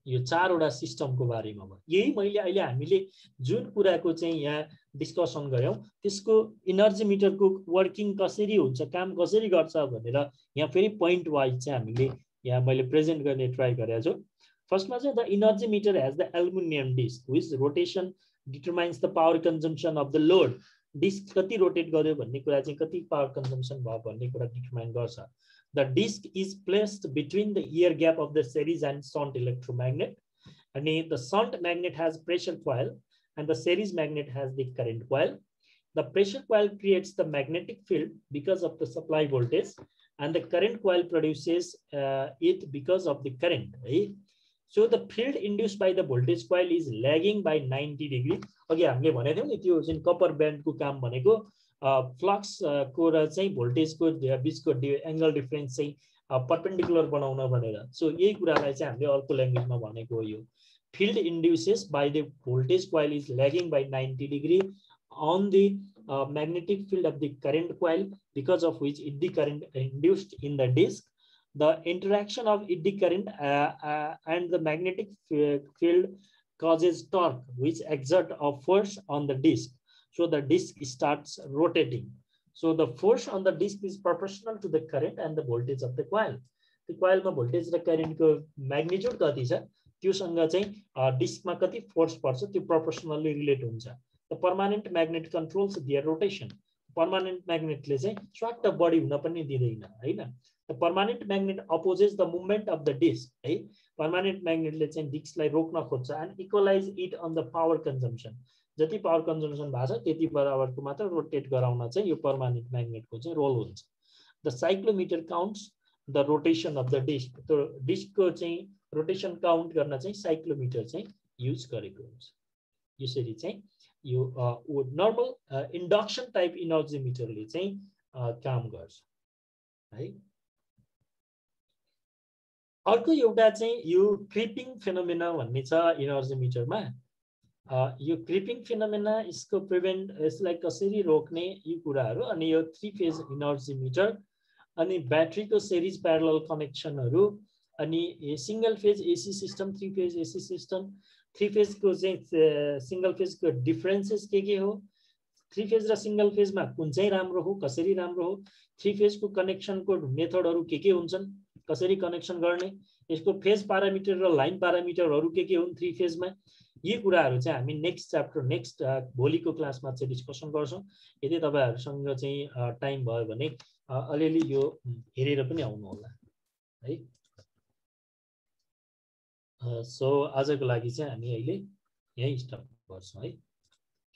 यो चारवटा सिस्टमको बारेमा भयो. यही मैले अहिले हामीले जुन कुराको चाहिँ यहाँ डिस्कसन गर्यौं त्यसको इनर्जी मिटरको वर्किङ कसरी हुन्छ काम कसरी गर्छ भनेर यहाँ फेरि पोइन्ट वाइज चाहिँ हामीले यहाँ मैले प्रेजेन्ट गर्ने ट्राई गरेको छु. फर्स्टमा चाहिँ the energy meter has the aluminium disc which rotation determines the power consumption of the load. Disc कति रोटेट गर्यो भन्ने कुरा चाहिँ कति पावर कन्जम्पसन भयो भन्ने कुरा डिटरमाइन गर्छ. The disc is placed between the ear gap of the series and shunt electromagnet. And the shunt magnet has pressure coil and the series magnet has the current coil. The pressure coil creates the magnetic field because of the supply voltage and the current coil produces it because of the current. Right? So the field induced by the voltage coil is lagging by 90 degree. Okay, हामीले भनेको थियौं नि त्यो जुन copper ब्यान्डको काम भनेको flux को र चाहिँ भोल्टेज को बीचको एंगल डिफरेन्स चाहिँ परपेंडिकुलर बनाउन भनेर. सो यही कुरालाई चाहिँ हामीले अर्को ल्याङ्ग्वेजमा भनेको हो. यो field induced by the voltage coil is lagging by 90 degree on the magnetic field of the current coil because of which eddy current induced in the disc. The interaction of eddy current and the magnetic field causes torque which exert a force on the disc. So the disc starts rotating. So the force on the disc is proportional to the current and the voltage of the coil. The coil ma voltage र current को magnitude कति छ त्योसँग चाहिँ डिस्कमा कति force पर्छ त्यो proportionally relate हुन्छ. The permanent magnet controls their rotation. Permanent म्याग्नेटले चाहिँ स्वाट बढी हुन पनि दिँदैन हैन। The permanent magnet opposes the movement of the disc है। पर्मानेन्ट म्याग्नेटले चाहिँ डिस्कलाई रोक्न खोज्छ and equalise it on the power consumption. जति पावर कन्जम्सन भएको छ त्यति बराबरको मात्र रोटेट गराउन चाहिँ यो पर्मानेन्ट म्याग्नेटको चाहिँ रोल हुन्छ। The cyclometer counts the rotation of the disc. त्यो डिस्कको चाहिँ रोटेसन काउन्ट गर्न चाहिँ साइक्लोमिटर चाहिँ युज गरेको हुन्छ। यसरी चाहिँ यो नर्मल इन्डक्सन टाइप इनर्जी मिटरले चाहिँ काम गर्छ है। अर्को एउटा चाहिँ यो क्रिपिङ फेनोमेना भन्ने छ इनर्जी मिटरमा। यो क्रिपिङ फेनोमेना यसको प्रिभेन्ट यसलाई कसरी रोक्ने यी कुराहरू अनि यो 3 फेज इनर्जी मिटर अनि ब्याट्रीको सिरिज प्यारलल कनेक्सनहरू अनि single phase AC system 3 phase AC system 3 phase को चाहिँ सिंगल फेज को डिफरेन्सेस के हो 3 फेज र सिंगल फेजमा कुन चाहिँ राम्रो हो कसरी राम्रो हो 3 फेज को कनेक्सन को मेथडहरू के हुन्छन् कसरी कनेक्सन गर्ने यसको फेज प्यारामिटर र लाइन प्यारामिटरहरू के हुन् 3 फेजमा यी कुराहरू चाहिँ हामी नेक्स्ट च्याप्टर नेक्स्ट भोलिको क्लासमा चाहिँ डिस्कसन गर्छौं। यदि तपाईहरुसँग चाहिँ टाइम भयो भने अलिअलि यो हेरेर पनि आउनु होला है। सो आजको लागि चाहिँ हामी अहिले यही स्टप गर्छौं है।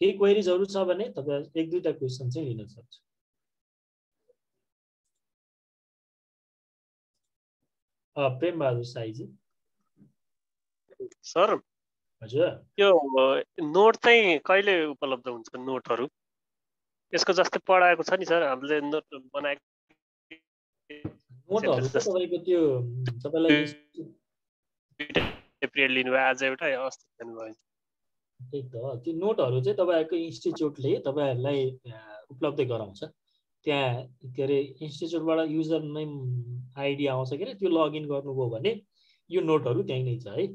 केही क्वेरीजहरु छ भने तपाई एक दुईटा क्वेशन चाहिँ लिन सक्छ। प्रेम बहादुर साईजी सर हजुर यो नोट चाहिँ कहिले उपलब्ध हुन्छ नोटहरु यसको जस्तै पढाएको छ नि सर हामीले नोट बनाएको नोटहरु त तपाईको त्यो तपाईलाई एप्रिल लिनु भयो आज एउटा अस्ति लिनु भयो त्यही त त्यो नोटहरु चाहिँ तपाईको इन्स्टिट्युटले तपाईहरुलाई उपलब्ध गराउँछ। त्यहाँ के रे इन्स्टिट्युटबाट युजर नेम आईडी आउँछ के रे त्यो लगइन गर्नुभयो भने यो नोटहरु त्यही नै छ है।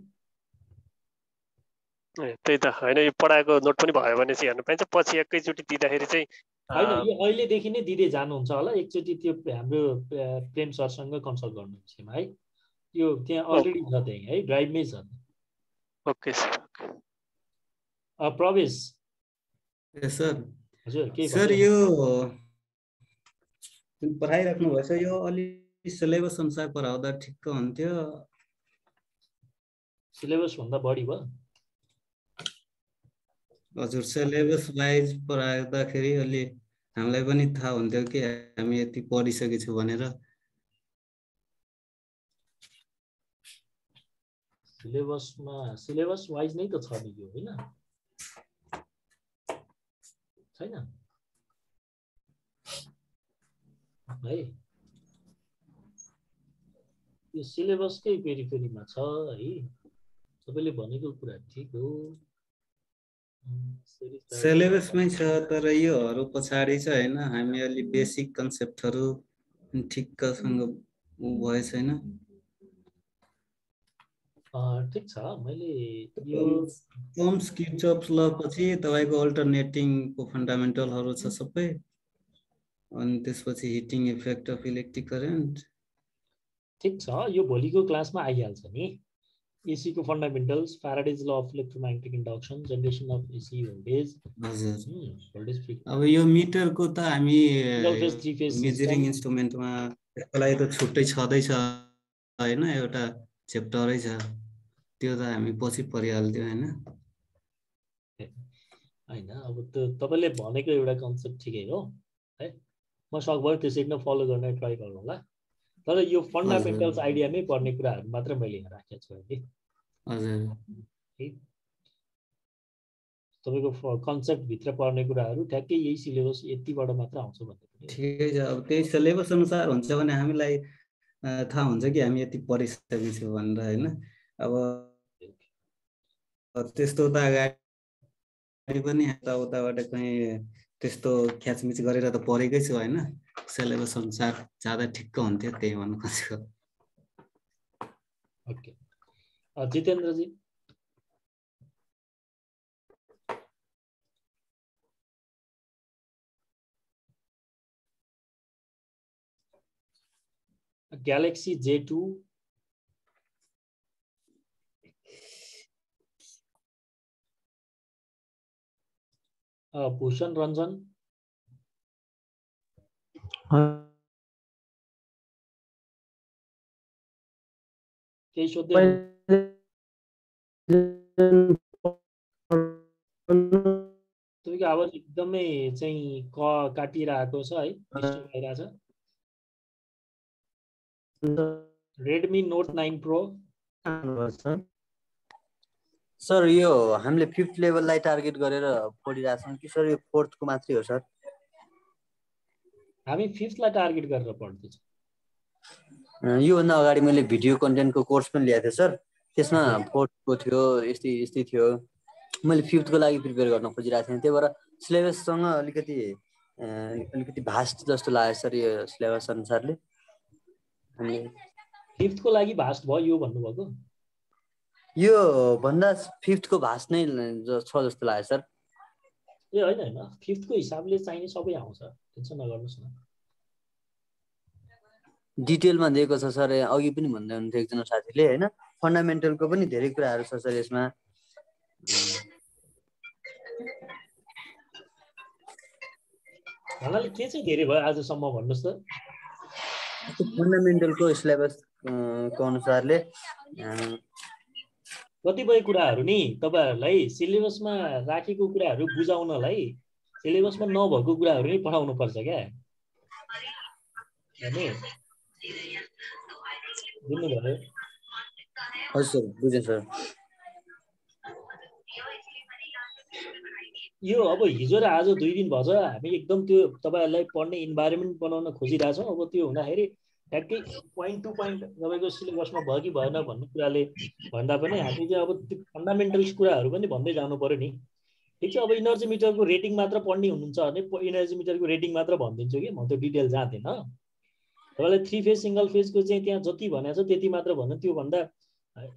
त्यही त हैन यो पढाएको नोट पनि भयो भने चाहिँ हेर्न पाइन्छ पछि एकैचोटी दिँदाखेरि चाहिँ हैन यो अहिले देखि नै दिदै जानुहुन्छ होला एकचोटी त्यो हाम्रो प्रेम सरसँग कन्सल्ट गर्नु विषयमा है। त्यो त्यहाँ अलरेडी छ त्यही है ड्राइभमै छ। ओके सर प्रवेश यस सर हजुर के सर यो पढाइराख्नु भएछ यो अलि सिलेबस अनुसार पढाउँदा ठिक्क हुन्थ्यो। सिलेबस भन्दा बढी भयो हजुर सिलेबस वाइज पढाउँदाखेरि अलि हामीलाई पनि थाहा हुन्थ्यो कि हामी यति पढिसकेछु भनेर। सिलेबस वाइज नै त छ नि यो हैन छैन है यो सिलेबसकै पेरिफेरीमा छ है। सबैले भनेको कुरा ठीक हो सिलेबसमै छ तर योहरु पछाडी छ हैन हामी अलि बेसिक कन्सेप्टहरु ठिक्कसँग भए छैन। ठीक छ मैले यो ओम्स किर्चोफ्स ल पछि तपाईको अल्टरनेटिङ को फन्डामेन्टलहरु छ सबै अनि त्यसपछि heating effect of electric current ठीक छ यो भोलिको क्लासमा आइहाल्छ नि। एसी को fundamentals Faraday's law of electromagnetic induction generation of AC voltage हजुर वोल्टेज फ्रिक्वेन्सी अब यो मिटर को त हामी single phase three phase measuring इन्स्ट्रुमेन्टमा त्यसलाई त छुट्टै छदै छ हैन एउटा च्याप्टरै छ त्यो त हामी पछि परिहाल्थ्यो हैन। हैन अब त तपाईले भनेको एउटा कन्सेप्ट ठिकै हो है म सकभर त्यसरी नै फलो गर्न ट्राई गर्नु होला तर यो फन्डामेन्टल्स आइडियामै पढ्ने कुराहरु मात्र मैले यहाँ राखेको छु है। हजुर तपाईको कन्सेप्ट भित्र पढ्ने कुराहरु ठ्याक्कै यही सिलेबस यतिबाट मात्र आउँछ भन्ने पनि ठिकै छ। अब त्यही सिलेबस अनुसार हुन्छ भने हामीलाई थाहा हुन्छ कि हामी यति पढिसकेछौँ भनेर हैन। अब त्यस्तो त अगाडि पनि यताउताबाट कहीं त्यस्तो ख्याचमिच गरेर त पढेकै छु हैन। सिलेबस अनुसार ज्यादा ठिक्क हुन्थ्यो त्यही भन्नु खोजेको। ओके जितेन्द्र जी Galaxy J2 भूषण रञ्जन केही सोध्दै तपाईँको आवाज एकदमै चाहिँ काटिरहेको छ है, डिस्टर्ब भइरहेछ। रेडमी नोट 9 प्रो सर यो हामीले 5th लेभललाई टार्गेट गरेर पढिरहेछौँ कि सर यो 4th को मात्रै हो सर? हामी 5th लाई टार्गेट गरेर पढ्दैछौँ। योभन्दा अगाडि मैले भिडियो कन्टेन्टको कोर्स पनि ल्याएको थिएँ सर, त्यसमा 4th को थियो, यस्तै थियो। मैले 5th को लागि प्रिपेयर गर्न खोजिरहेको थिएँ, त्यही भएर सिलेबससँग अलिकति भास्ट जस्तो लाग्यो सर यो सिलेबस अनुसारले। अनि 5th को लागि भास्ट भयो यो भन्नुभएको? यो भन्दा 5th को भास्ट नै छ जस्तो लाग्यो सर। ए होइन 5th को हिसाबले चाहिने सबै आउँछ, टेन्सन नगर्नुहोस् न। डिटेलमा दिएको छ सर, अघि पनि भन्दै हुनुहुन्थ्यो एकजना साथीले होइन, फन्डामेन्टलको पनि धेरै कुराहरू छ सर यसमा। भन्नाले के चाहिँ धेरै भयो आजसम्म भन्नुहोस् त? फन्डामेन्टलको सिलेबसको अनुसारले कतिपय कुराहरू नि तपाईहरुलाई सिलेबसमा राखेको कुराहरू बुझाउनलाई सिलेबसमा नभएको कुराहरू नै पढाउनु पर्छ क्या। हैन बुझ्नुभयो? हजुर सर, बुझेँ सर। यो अब हिजो र आज 2 दिन भन्छ हामी एकदम त्यो तपाईहरुलाई पढ्ने इन्भाइरोमेन्ट बनाउन खोजिरहेछौँ। अब त्यो हुँदाखेरि ट्याक्कै पोइन्ट टु पोइन्ट तपाईको सिलेबसमा भयो कि भएन भन्ने कुराले भन्दा पनि हामी चाहिँ अब त्यो फन्डामेन्टल्स कुराहरू पनि भन्दै जानु पर्यो नि। ठिक छ, अब इनर्जी मिटरको रेटिङ मात्र पढ्ने हुनुहुन्छ भने इनर्जी मिटरको रेटिङ मात्र भनिदिन्छु कि म त्यो डिटेल जाँदैन। तपाईलाई 3 फेज सिंगल फेजको चाहिँ त्यहाँ जति भनेको छ त्यति मात्र भन्नु, त्यो भन्दा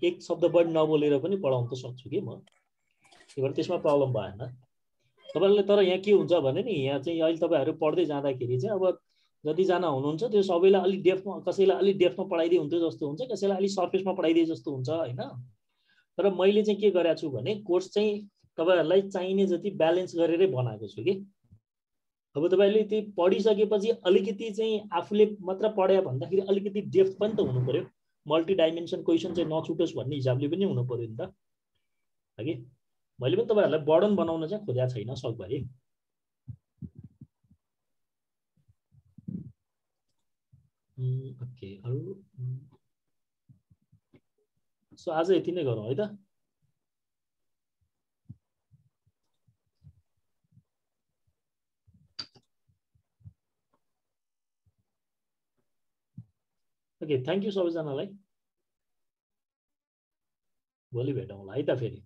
एक शब्द बढी नबोलेर पनि पढाउन त सक्छु कि म। त्यही भएर त्यसमा प्रब्लम भएन तपाईहरुले। तर यहाँ के हुन्छ भने नि यहाँ चाहिँ अहिले तपाईहरु पढ्दै जाँदाखेरि चाहिँ अब जतिजना हुनुहुन्छ त्यो सबैलाई अलि डेप्थमा, कसैलाई अलि डेप्थमा पढाइदिए हुन्थ्यो जस्तो हुन्छ, कसैलाई अलि सर्फेसमा पढाइदिए जस्तो हुन्छ हैन। तर मैले चाहिँ के गरेको छु भने कोर्स चाहिँ तपाईहरुलाई चाहिने जति ब्यालेन्स गरेरै बनाएको छु कि। अब तपाईले त्यो पढिसकेपछि अलिकति चाहिँ आफूले मात्र पढ्या भन्दाखेरि अलिकति डेप्थ पनि त हुनु पर्यो, मल्टी डाइमेन्सन क्वेशन चाहिँ नछुटोस् भन्ने हिसाबले पनि हुनु पर्यो नि त हगि। मैले पनि तपाईहरुलाई बर्डन बनाउन चाहिँ खोजेको छैन सकभरि। ओके, अरु सो आज यति नै गरौँ है त। ओके, थ्याङ्क यू सबैजनालाई। भोलि भेटौँला है त फेरि।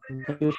Thank you.